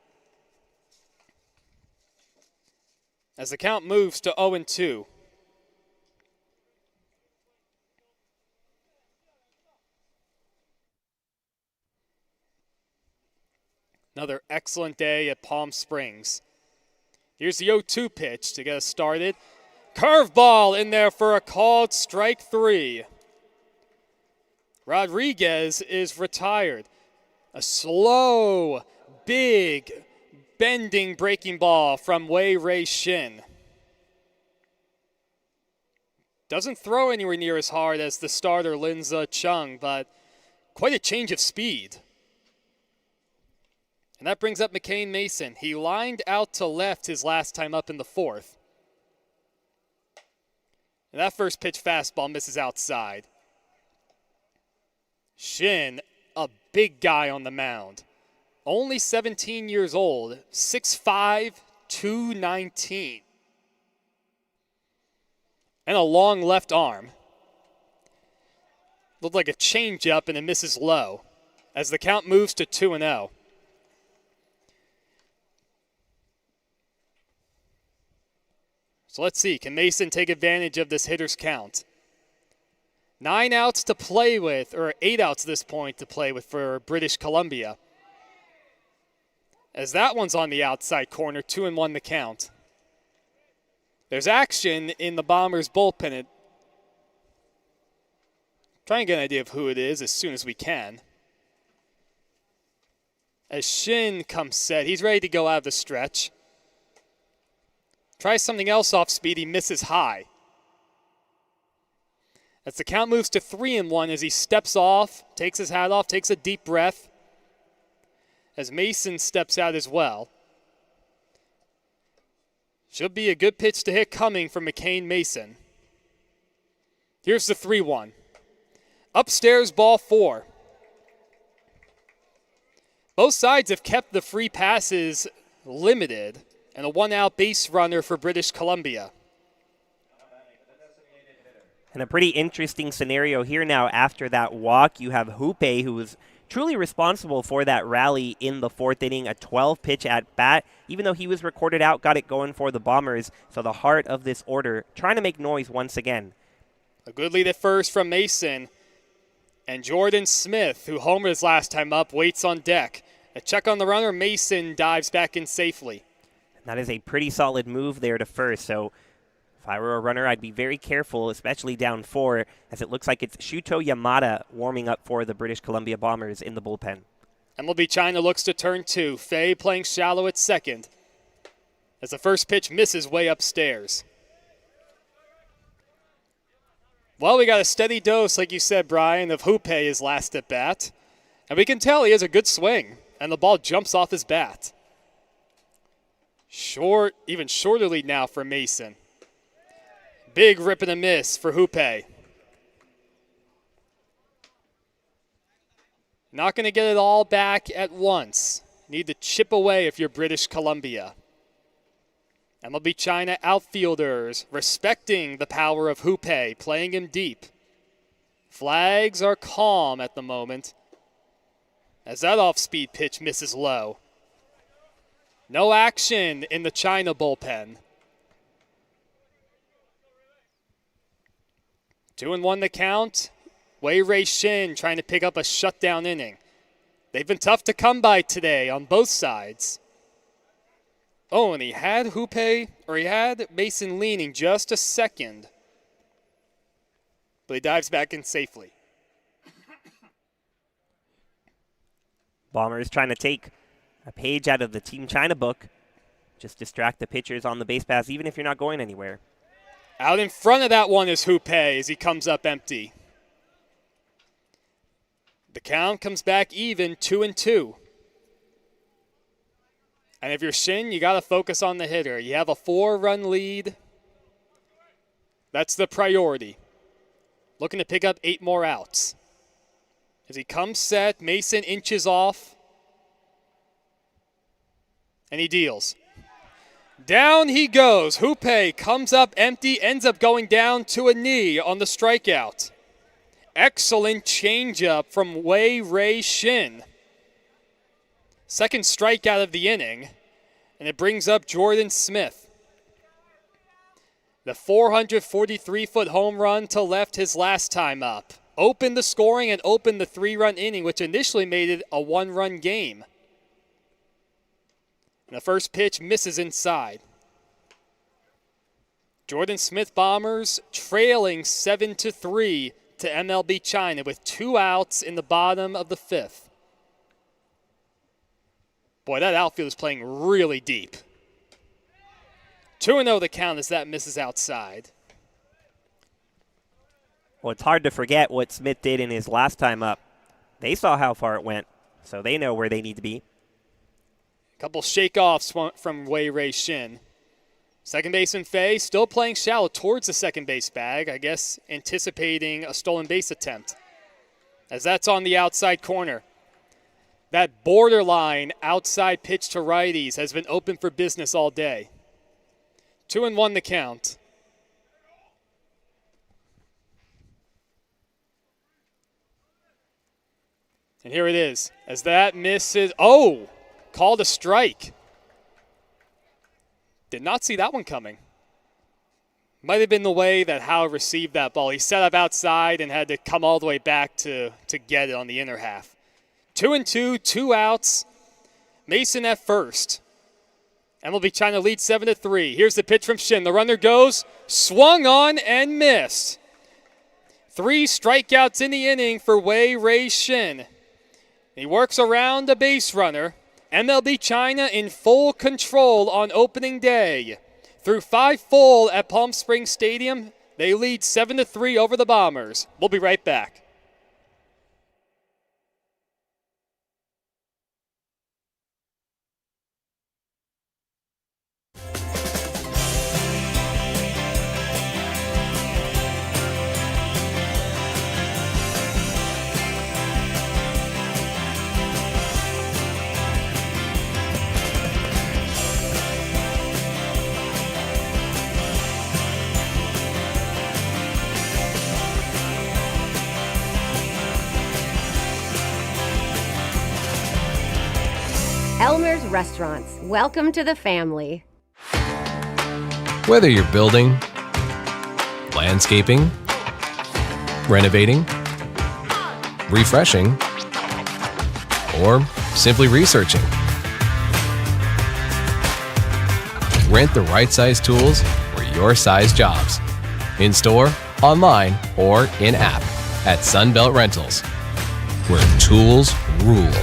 As the count moves to 0-2. Another excellent day at Palm Springs. Here's the 0-2 pitch to get us started. Curveball in there for a called strike 3. Rodriguez is retired. A slow, big, bending breaking ball from Wei Ray Shin. Doesn't throw anywhere near as hard as the starter Linza Chung, but quite a change of speed. And that brings up McCain Mason. He lined out to left his last time up in the 4th. And that first pitch fastball misses outside. Shin, a big guy on the mound. Only 17 years old, 6'5", 219. And a long left arm. Looked like a changeup and it misses low as the count moves to 2-0. So let's see, can Mason take advantage of this hitter's count? 9 outs to play with, or 8 outs at this point to play with for British Columbia. As that one's on the outside corner, 2-1 the count. There's action in the Bombers' bullpen. Try and get an idea of who it is as soon as we can. As Shin comes set, he's ready to go out of the stretch. Tries something else off speed, he misses high. As the count moves to 3-1 as he steps off, takes his hat off, takes a deep breath. As Mason steps out as well. Should be a good pitch to hit coming from McCain Mason. Here's the 3-1. Upstairs, ball 4. Both sides have kept the free passes limited and a 1-out base runner for British Columbia. And a pretty interesting scenario here now after that walk. You have Hoope, who was truly responsible for that rally in the 4th inning, a 12-pitch at bat. Even though he was recorded out, got it going for the Bombers. So the heart of this order, trying to make noise once again. A good lead at first from Mason. And Jordan Smith, who homered his last time up, waits on deck. A check on the runner, Mason dives back in safely. That is a pretty solid move there to first. So if I were a runner, I'd be very careful, especially down 4, as it looks like it's Shuto Yamada warming up for the British Columbia Bombers in the bullpen. MLB China looks to turn 2. Fei playing shallow at second as the first pitch misses way upstairs. Well, we got a steady dose, like you said, Brian, of Hoope his last at bat. And we can tell he has a good swing and the ball jumps off his bat. Short, even shorter lead now for Mason. Big rip and a miss for Hoope. Not going to get it all back at once. Need to chip away if you're British Columbia. MLB China outfielders respecting the power of Hoope, playing him deep. Flags are calm at the moment as that off-speed pitch misses low. No action in the China bullpen. 2-1 the count. Wei Shin trying to pick up a shutdown inning. They've been tough to come by today on both sides. Oh, and he had Mason leaning just a second. But he dives back in safely. Bombers trying to take a page out of the Team China book. Just distract the pitchers on the base paths, even if you're not going anywhere. Out in front of that one is Hoope as he comes up empty. The count comes back even, 2-2. And if you're Shin, you got to focus on the hitter. You have a 4-run lead. That's the priority. Looking to pick up 8 more outs. As he comes set, Mason inches off. And he deals. Down he goes. Hoope comes up empty, ends up going down to a knee on the strikeout. Excellent changeup from Wei Shin. Second strikeout of the inning, and it brings up Jordan Smith. The 443-foot home run to left his last time up. Opened the scoring and opened the 3-run inning, which initially made it a 1-run game. And the first pitch misses inside. Jordan Smith Bombers trailing 7-3 to MLB China with 2 outs in the bottom of the 5th. Boy, that outfield is playing really deep. 2-0 the count as that misses outside. Well, it's hard to forget what Smith did in his last time up. They saw how far it went, so they know where they need to be. A couple shake-offs from Wei Shin. Second baseman Fei still playing shallow towards the second base bag, I guess anticipating a stolen base attempt, as that's on the outside corner. That borderline outside pitch to righties has been open for business all day. 2-1 the count. And here it is, as that misses. Oh, called a strike. Did not see that one coming. Might have been the way that Howe received that ball. He set up outside and had to come all the way back to get it on the inner half. 2-2, 2 outs. Mason at first. MLB China leads 7-3. Here's the pitch from Shin. The runner goes, swung on and missed. 3 strikeouts in the inning for Wei Shin. He works around the base runner. MLB China in full control on opening day. Through 5 full at Palm Springs Stadium, they lead 7-3 over the Bombers. We'll be right back. Elmer's Restaurants. Welcome to the family. Whether you're building, landscaping, renovating, refreshing, or simply researching, rent the right size tools for your size jobs. In store, online, or in app at Sunbelt Rentals, where tools rule.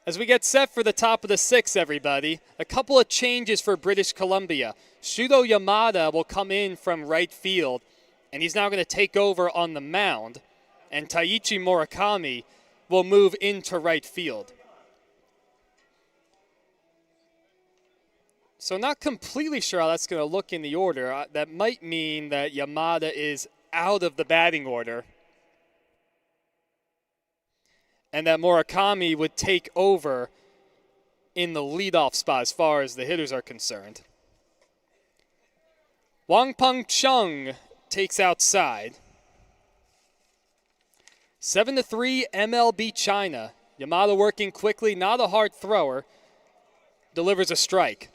As we get set for the top of the sixth, everybody, a couple of changes for British Columbia. Shudo Yamada will come in from right field, and he's now going to take over on the mound. And Taiichi Murakami will move into right field. So not completely sure how that's going to look in the order. That might mean that Yamada is out of the batting order, and that Murakami would take over in the leadoff spot as far as the hitters are concerned. Wang Peng Chung takes outside. 7-3 MLB China. Yamada working quickly, not a hard thrower, delivers a strike.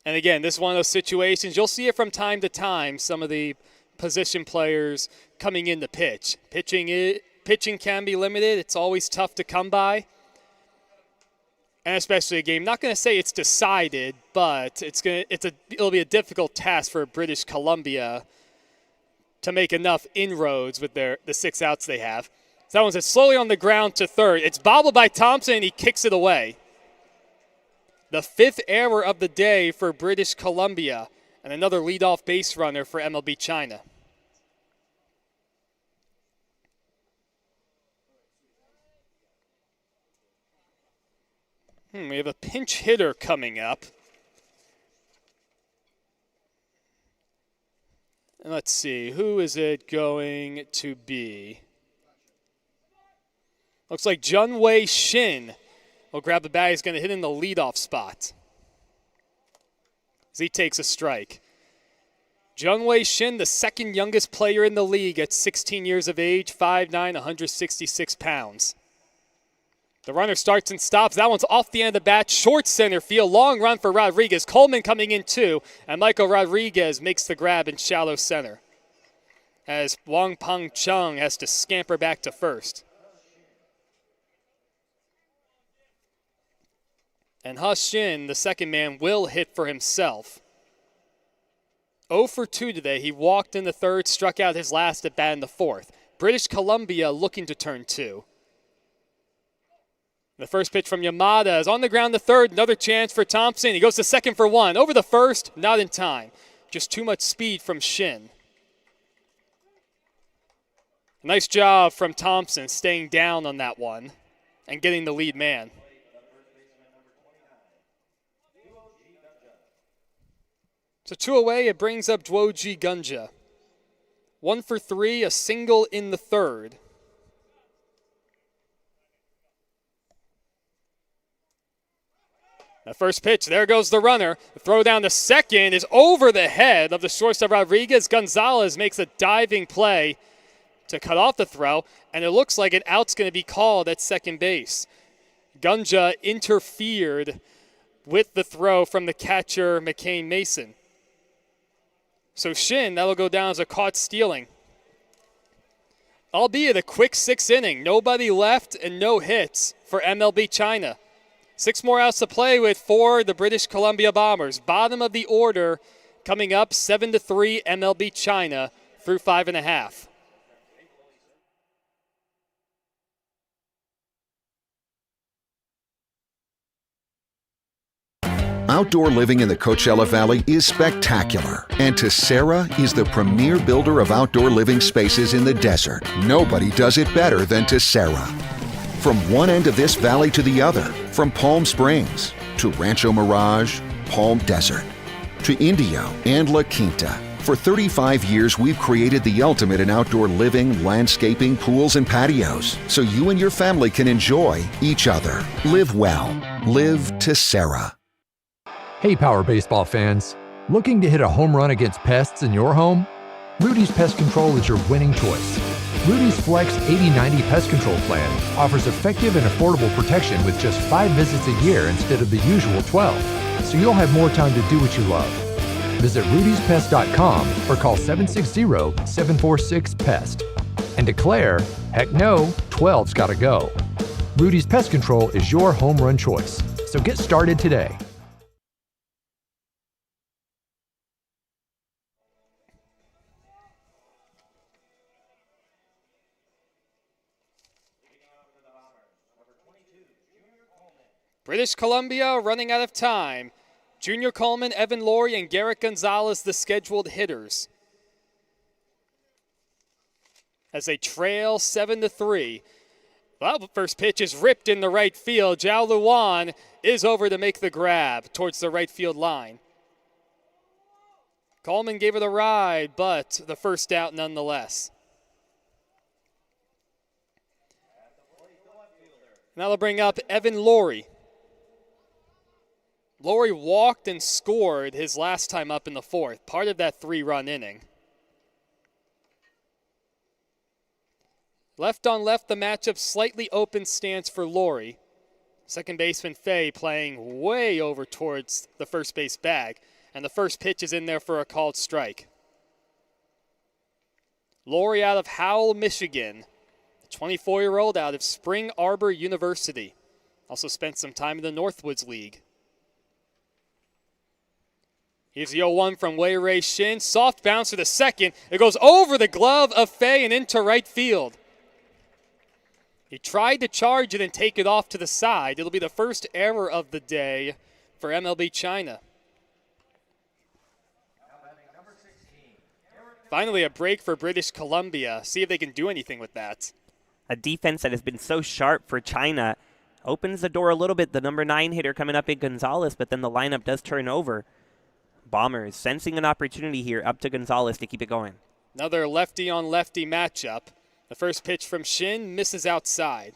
And again, this is one of those situations, you'll see it from time to time, some of the position players coming in to pitch. Pitching can be limited. It's always tough to come by. And especially a game, not going to say it's decided, but it'll be a difficult task for British Columbia to make enough inroads with the 6 outs they have. So that one's slowly on the ground to third. It's bobbled by Thompson, and he kicks it away. The 5th error of the day for British Columbia, and another leadoff base runner for MLB China. We have a pinch hitter coming up. And let's see, who is it going to be? Looks like Junwei Shin will grab the bat. He's going to hit in the leadoff spot as he takes a strike. Junwei Shin, the second youngest player in the league at 16 years of age, 5'9", 166 pounds. The runner starts and stops. That one's off the end of the bat. Short center field. Long run for Rodriguez. Coleman coming in too. And Michael Rodriguez makes the grab in shallow center, as Wang Peng Chung has to scamper back to first. And He Shin, the second man, will hit for himself. 0 for 2 today. He walked in the third, struck out his last at bat in the fourth. British Columbia looking to turn 2. The first pitch from Yamada is on the ground to third. Another chance for Thompson. He goes to second for 1. Over the first, not in time. Just too much speed from Shin. Nice job from Thompson staying down on that one and getting the lead man. So 2 away, it brings up Dwoji Gunja. 1 for 3, a single in the third. The first pitch, there goes the runner. The throw down to second is over the head of the shortstop Rodriguez. Gonzalez makes a diving play to cut off the throw, and it looks like an out's going to be called at second base. Gunja interfered with the throw from the catcher, McCain Mason. So Shin, that'll go down as a caught stealing. Albeit a quick 6th inning. Nobody left and no hits for MLB China. 6 more outs to play with for the British Columbia Bombers. Bottom of the order coming up, 7-3 MLB China through 5.5. Outdoor living in the Coachella Valley is spectacular, and Tessera is the premier builder of outdoor living spaces in the desert. Nobody does it better than Tessera. From one end of this valley to the other, from Palm Springs to Rancho Mirage, Palm Desert, to Indio and La Quinta. For 35 years, we've created the ultimate in outdoor living, landscaping, pools, and patios, so you and your family can enjoy each other. Live well. Live Tessera. Hey, Power Baseball fans. Looking to hit a home run against pests in your home? Rudy's Pest Control is your winning choice. Rudy's Flex 80/90 Pest Control Plan offers effective and affordable protection with just 5 visits a year instead of the usual 12, so you'll have more time to do what you love. Visit rudyspest.com or call 760-746-PEST and declare, heck no, 12's gotta go. Rudy's Pest Control is your home run choice, so get started today. British Columbia running out of time. Junior Coleman, Evan Laurie, and Garrett Gonzalez, the scheduled hitters, as they trail 7-3. Well, the first pitch is ripped in the right field. Zhao Luan is over to make the grab towards the right field line. Coleman gave it a ride, but the first out nonetheless. Now they'll bring up Evan Laurie. Laurie walked and scored his last time up in the fourth, part of that 3-run inning. Left on left, the matchup, slightly open stance for Laurie. Second baseman Fay playing way over towards the first base bag, and the first pitch is in there for a called strike. Laurie out of Howell, Michigan, 24-year-old out of Spring Arbor University. Also spent some time in the Northwoods League. Here's the 0-1 from Wei-Ray Shin. Soft bounce to the second. It goes over the glove of Fay and into right field. He tried to charge it and take it off to the side. It'll be the first error of the day for MLB China. Finally, a break for British Columbia. See if they can do anything with that. A defense that has been so sharp for China opens the door a little bit. The number 9 hitter coming up in Gonzalez, but then the lineup does turn over. Bombers sensing an opportunity here, up to Gonzalez to keep it going. Another lefty-on-lefty matchup. The first pitch from Shin misses outside.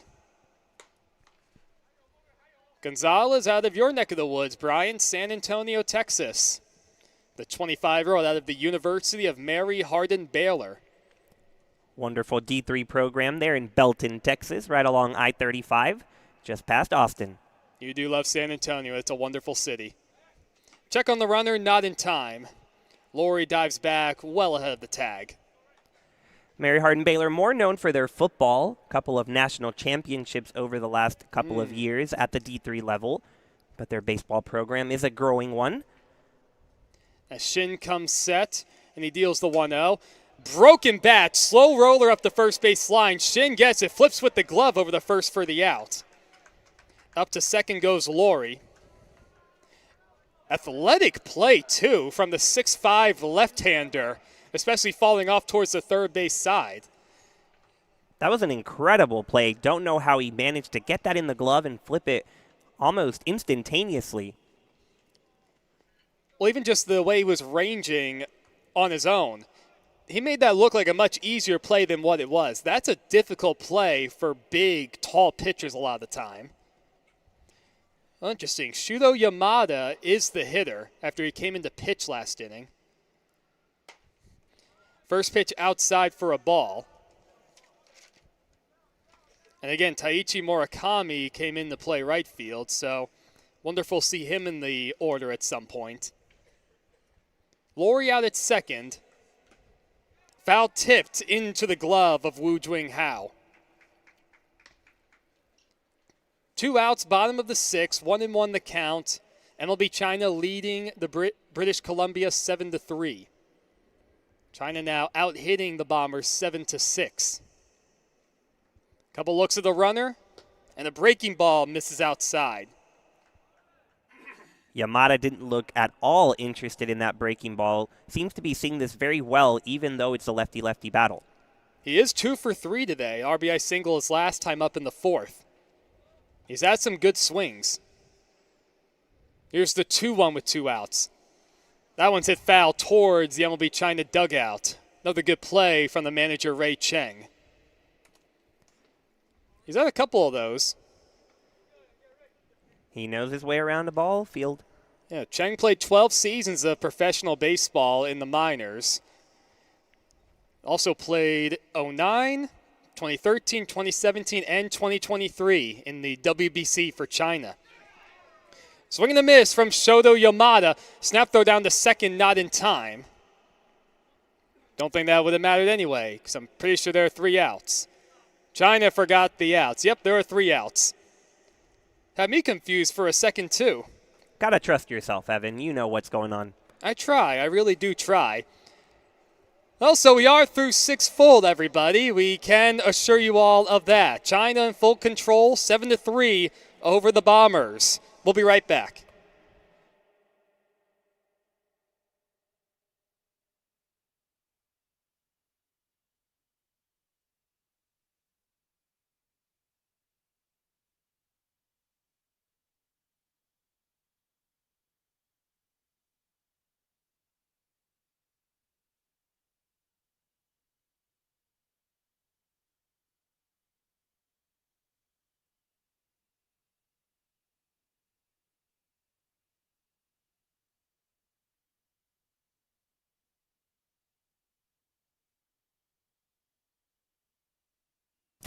Gonzalez out of your neck of the woods, Brian, San Antonio, Texas. The 25-year-old out of the University of Mary Hardin Baylor. Wonderful D3 program there in Belton, Texas, right along I-35, just past Austin. You do love San Antonio. It's a wonderful city. Check on the runner, not in time. Laurie dives back well ahead of the tag. Mary Hardin Baylor, more known for their football, a couple of national championships over the last couple of years at the D3 level, but their baseball program is a growing one. As Shin comes set, and he deals the 1-0. Broken bat, slow roller up the first base line. Shin gets it, flips with the glove over the first for the out. Up to second goes Laurie. Athletic play, too, from the 6'5 left-hander, especially falling off towards the third base side. That was an incredible play. Don't know how he managed to get that in the glove and flip it almost instantaneously. Well, even just the way he was ranging on his own, he made that look like a much easier play than what it was. That's a difficult play for big, tall pitchers a lot of the time. Interesting. Shudo Yamada is the hitter after he came into pitch last inning. First pitch outside for a ball. And again, Taichi Murakami came in to play right field, so wonderful to see him in the order at some point. Laurie out at second. Foul tipped into the glove of Wu Jing-hao. 2 outs, bottom of the 6th, 1-1 the count. MLB China leading the British Columbia 7-3. China now out-hitting the Bombers 7-6. Couple looks at the runner, and a breaking ball misses outside. Yamada didn't look at all interested in that breaking ball. Seems to be seeing this very well, even though it's a lefty-lefty battle. He is 2 for 3 today. RBI single his last time up in the 4th. He's had some good swings. Here's the 2-1 with 2 outs. That one's hit foul towards the MLB China dugout. Another good play from the manager, Ray Cheng. He's had a couple of those. He knows his way around the ball field. Yeah, Cheng played 12 seasons of professional baseball in the minors. Also played 09, 2013, 2017, and 2023 in the WBC for China. Swing and a miss from Shoto Yamada. Snap throw down to second, not in time. Don't think that would have mattered anyway, because I'm pretty sure there are 3 outs. China forgot the outs. Yep, there are 3 outs. Had me confused for a second, too. Gotta trust yourself, Evan. You know what's going on. I try. I really do try. Well, so we are through 6 full, everybody. We can assure you all of that. China in full control, 7-3 over the Bombers. We'll be right back.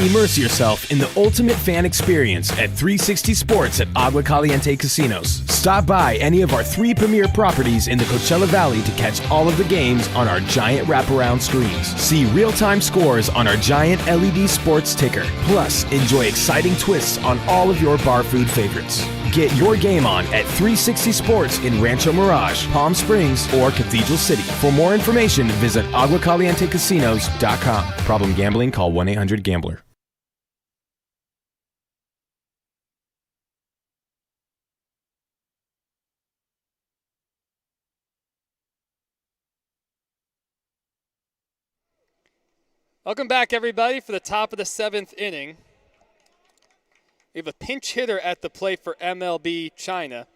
Immerse yourself in the ultimate fan experience at 360 Sports at Agua Caliente Casinos. Stop by any of our 3 premier properties in the Coachella Valley to catch all of the games on our giant wraparound screens. See real-time scores on our giant LED sports ticker. Plus, enjoy exciting twists on all of your bar food favorites. Get your game on at 360 Sports in Rancho Mirage, Palm Springs, or Cathedral City. For more information, visit aguacalientecasinos.com. Problem gambling? Call 1-800-GAMBLER. Welcome back, everybody, for the top of the 7th inning. We have a pinch hitter at the plate for MLB China.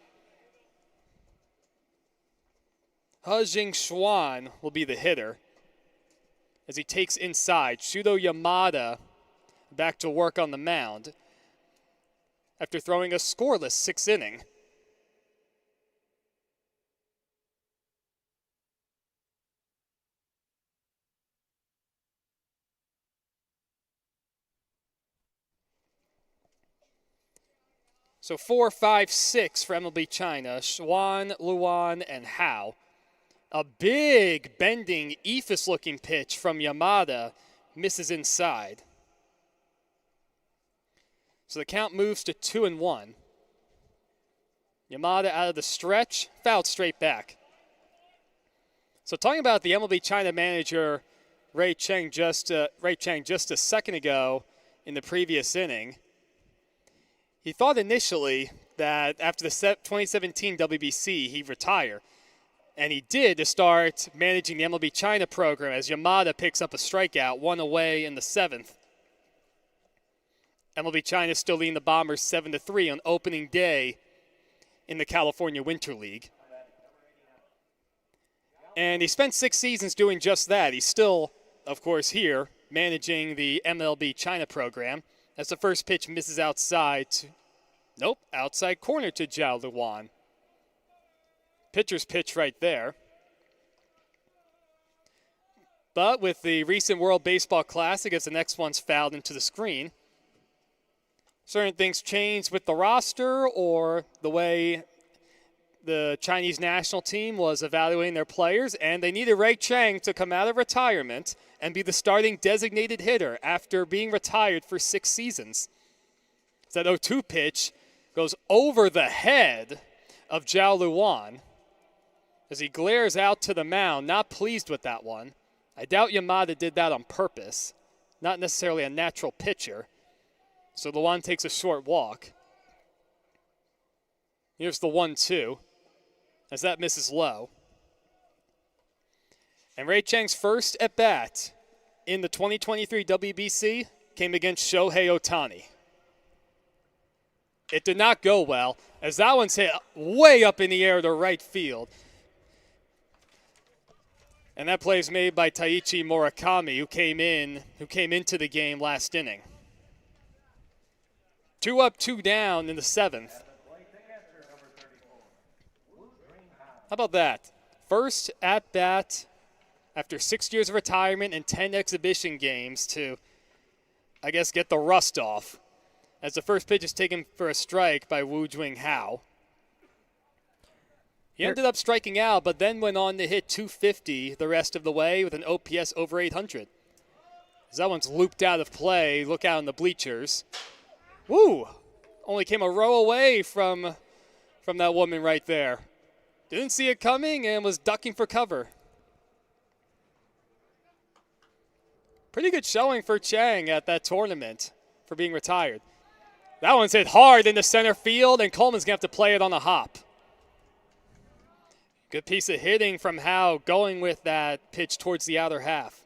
He Xuan will be the hitter as he takes inside. Shudo Yamada back to work on the mound after throwing a scoreless 6th inning. So 4, 5, 6 for MLB China. Xuan, Luan, and Hao. A big bending ephus-looking pitch from Yamada misses inside. So the count moves to 2-1. Yamada out of the stretch, fouled straight back. So talking about the MLB China manager Ray Chang just a second ago in the previous inning. He thought initially that after the 2017 WBC, he'd retire. And he did to start managing the MLB China program as Yamada picks up a strikeout, 1 away in the 7th. MLB China still leading the Bombers 7-3 on opening day in the California Winter League. And he spent 6 seasons doing just that. He's still, of course, here managing the MLB China program. As the first pitch misses outside corner to Zhao Luan. Pitcher's pitch right there. But with the recent World Baseball Classic, as the next one's fouled into the screen, certain things changed with the roster or the way the Chinese national team was evaluating their players, and they needed Ray Chang to come out of retirement and be the starting designated hitter after being retired for 6 seasons. That 0-2 pitch goes over the head of Zhao Luan as he glares out to the mound, not pleased with that one. I doubt Yamada did that on purpose, not necessarily a natural pitcher. So Luan takes a short walk. Here's the 1-2 as that misses low. And Ray Chang's first at-bat in the 2023 WBC came against Shohei Ohtani. It did not go well, as that one's hit way up in the air to right field. And that play is made by Taichi Murakami, who came into the game last inning. 2 up, 2 down in the 7th. How about that? First at-bat after 6 years of retirement and 10 exhibition games to, I guess, get the rust off. As the first pitch is taken for a strike by Wu Jing Hao. He ended up striking out, but then went on to hit .250 the rest of the way with an OPS over 800. As that one's looped out of play, look out in the bleachers. Woo! Only came a row away from that woman right there. Didn't see it coming and was ducking for cover. Pretty good showing for Chang at that tournament for being retired. That one's hit hard into center field, and Coleman's going to have to play it on a hop. Good piece of hitting from Howe, going with that pitch towards the outer half.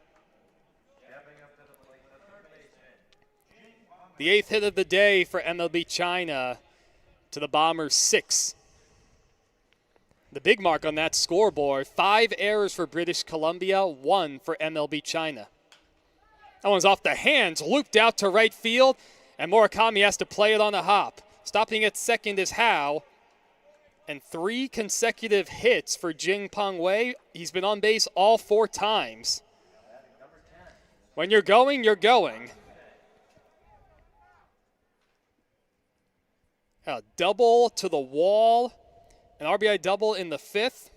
The 8th hit of the day for MLB China to the Bombers' 6. The big mark on that scoreboard, 5 errors for British Columbia, 1 for MLB China. That one's off the hands, looped out to right field, and Murakami has to play it on a hop. Stopping at second is Howe. And 3 consecutive hits for Jing Peng Wei. He's been on base all 4 times. When you're going, you're going. A double to the wall. An RBI double in the 5th.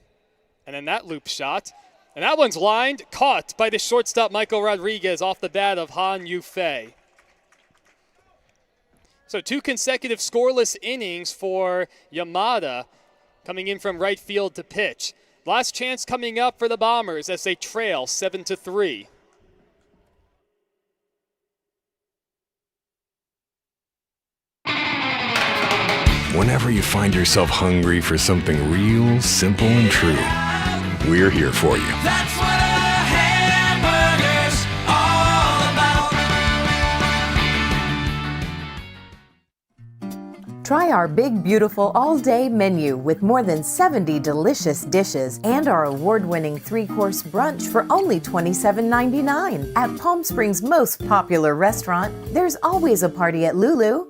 And then that loop shot. And that one's lined, caught by the shortstop Michael Rodriguez off the bat of Han Yufei. So 2 consecutive scoreless innings for Yamada, coming in from right field to pitch. Last chance coming up for the Bombers as they trail 7-3. Whenever you find yourself hungry for something real, simple, and true, we're here for you. That's what a hamburger's all about. Try our big, beautiful all-day menu with more than 70 delicious dishes and our award-winning 3-course brunch for only $27.99. At Palm Springs' most popular restaurant, there's always a party at Lulu.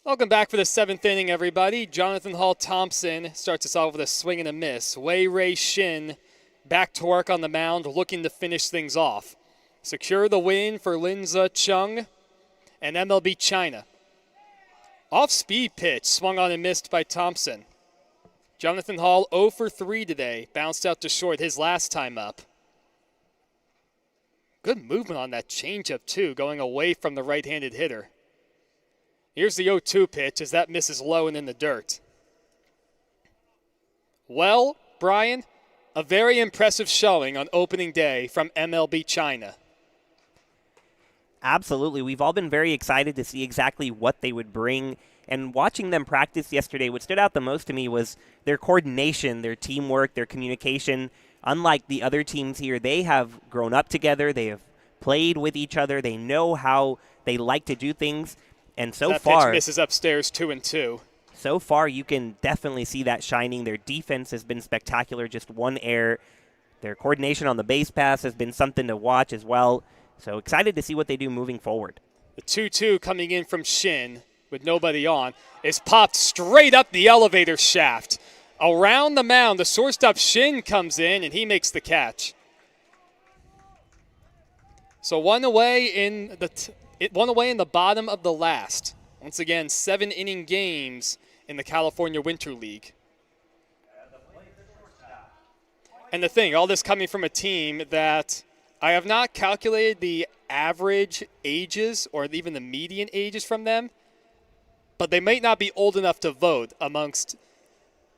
Welcome back for the 7th inning, everybody. Jonathan Hall-Thompson starts us off with a swing and a miss. Wei Rei Shin back to work on the mound, looking to finish things off. Secure the win for Linza Chung and MLB China. Off-speed pitch, swung on and missed by Thompson. Jonathan Hall 0 for 3 today, bounced out to short his last time up. Good movement on that changeup, too, going away from the right-handed hitter. Here's the 0-2 pitch as that misses low and in the dirt. Well, Brian, a very impressive showing on opening day from MLB China. Absolutely. We've all been very excited to see exactly what they would bring. And watching them practice yesterday, what stood out the most to me was their coordination, their teamwork, their communication. Unlike the other teams here, they have grown up together. They have played with each other. They know how they like to do things. And so that far, pitch misses upstairs 2-2. So far, you can definitely see that shining. Their defense has been spectacular, just 1 error. Their coordination on the base pass has been something to watch as well. So excited to see what they do moving forward. The 2-2 coming in from Shin with nobody on is popped straight up the elevator shaft. Around the mound, the shortstop Shin comes in and he makes the catch. So one away in the bottom of the last. Once again, 7-inning games in the California Winter League. And the thing, all this coming from a team that I have not calculated the average ages or even the median ages from them, but they might not be old enough to vote amongst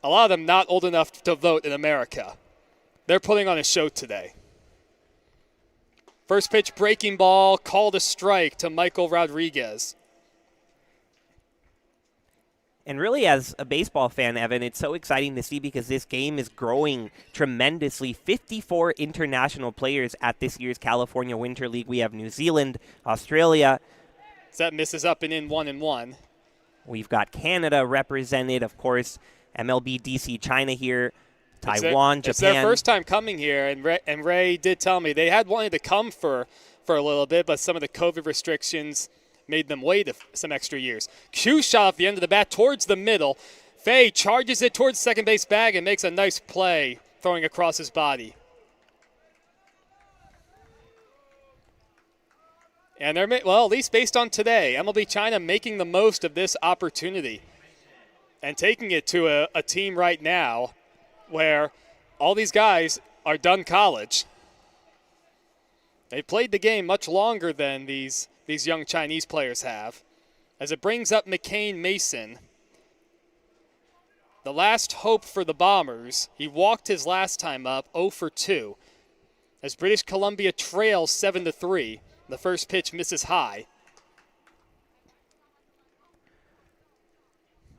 a lot of them not old enough to vote in America. They're putting on a show today. First pitch breaking ball, called a strike to Michael Rodriguez. And really, as a baseball fan, Evan, it's so exciting to see because this game is growing tremendously. 54 international players at this year's California Winter League. We have New Zealand, Australia. So that misses up and in 1-1. We've got Canada represented, of course, MLB DC China here, Taiwan, Japan. It's their first time coming here, and Ray did tell me they had wanted to come for a little bit, but some of the COVID restrictions made them wait some extra years. Q shot off the end of the bat towards the middle. Fay charges it towards second base bag and makes a nice play, throwing across his body. And they're, well, at least based on today, MLB China making the most of this opportunity and taking it to a team right now where all these guys are done college. They played the game much longer than these young Chinese players have. As it brings up McCain Mason, the last hope for the Bombers. He walked his last time up, 0 for 2. As British Columbia trails 7-3, the first pitch misses high.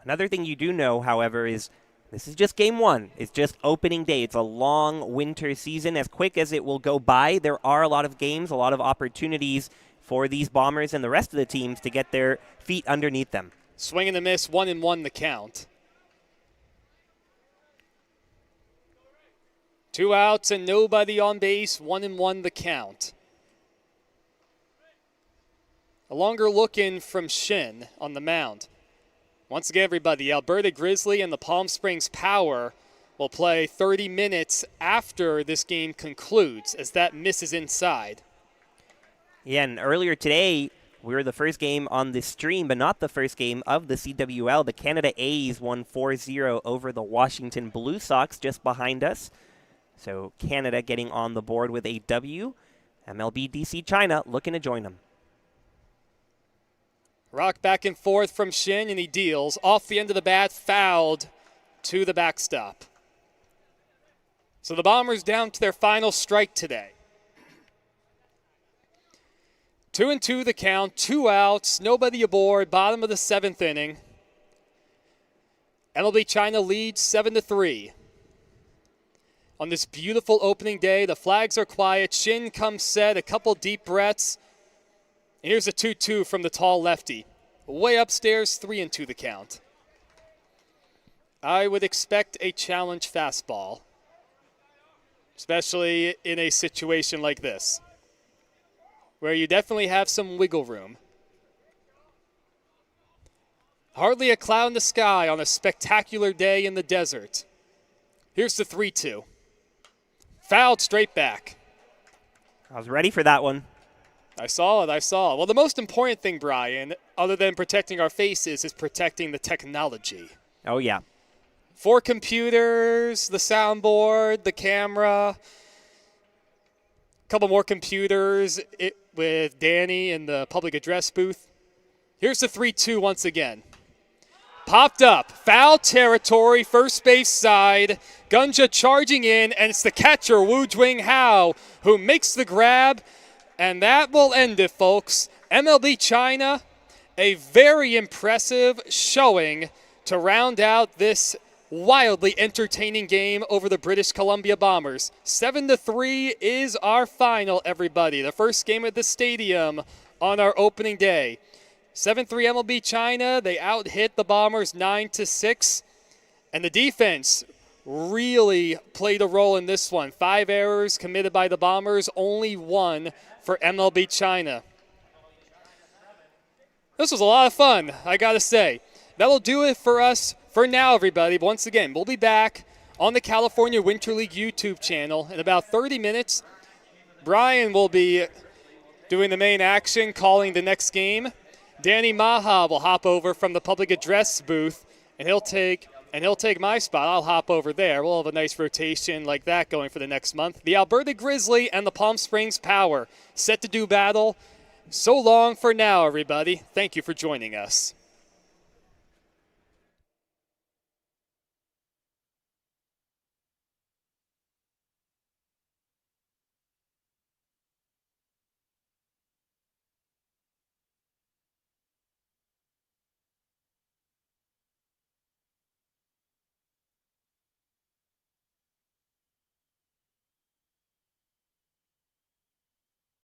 Another thing you do know, however, is this is just game one. It's just opening day. It's a long winter season. As quick as it will go by, there are a lot of games, a lot of opportunities for these Bombers and the rest of the teams to get their feet underneath them. Swing and a miss, 1-1 the count. 2 outs and nobody on base, 1-1 the count. A longer look in from Shin on the mound. Once again, everybody, Alberta Grizzly and the Palm Springs Power will play 30 minutes after this game concludes as that misses inside. Yeah, and earlier today, we were the first game on this stream, but not the first game of the CWL. The Canada A's won 4-0 over the Washington Blue Sox just behind us. So Canada getting on the board with a W. MLB DC China looking to join them. Rock back and forth from Shin, and he deals. Off the end of the bat, fouled to the backstop. So the Bombers down to their final strike today. 2-2 the count, 2 outs, nobody aboard, bottom of the 7th inning. MLB China leads 7-3. On this beautiful opening day, the flags are quiet. Shin comes set, a couple deep breaths. And here's a 2-2 from the tall lefty. Way upstairs, 3-2 the count. I would expect a challenge fastball, especially in a situation like this, where you definitely have some wiggle room. Hardly a cloud in the sky on a spectacular day in the desert. Here's the 3-2. Fouled straight back. I was ready for that one. I saw it. Well, the most important thing, Brian, other than protecting our faces, is protecting the technology. Oh, yeah. 4 computers, the soundboard, the camera, a couple more computers with Danny in the public address booth. Here's the 3-2 once again. Popped up, foul territory, first base side. Gunja charging in, and it's the catcher, Wu Jwing Hao, who makes the grab, and that will end it, folks. MLB China, a very impressive showing to round out this wildly entertaining game over the British Columbia Bombers. 7-3 is our final, everybody. The first game at the stadium on our opening day. 7-3 MLB China. They out-hit the Bombers 9-6. And the defense really played a role in this one. 5 errors committed by the Bombers, only 1 for MLB China. This was a lot of fun, I gotta say. That'll do it for us for now, everybody. But once again, we'll be back on the California Winter League YouTube channel in about 30 minutes. Brian will be doing the main action, calling the next game. Danny Maha will hop over from the public address booth, and he'll take and he'll take my spot. I'll hop over there. We'll have a nice rotation like that going for the next month. The Alberta Grizzly and the Palm Springs Power set to do battle. So long for now, everybody. Thank you for joining us.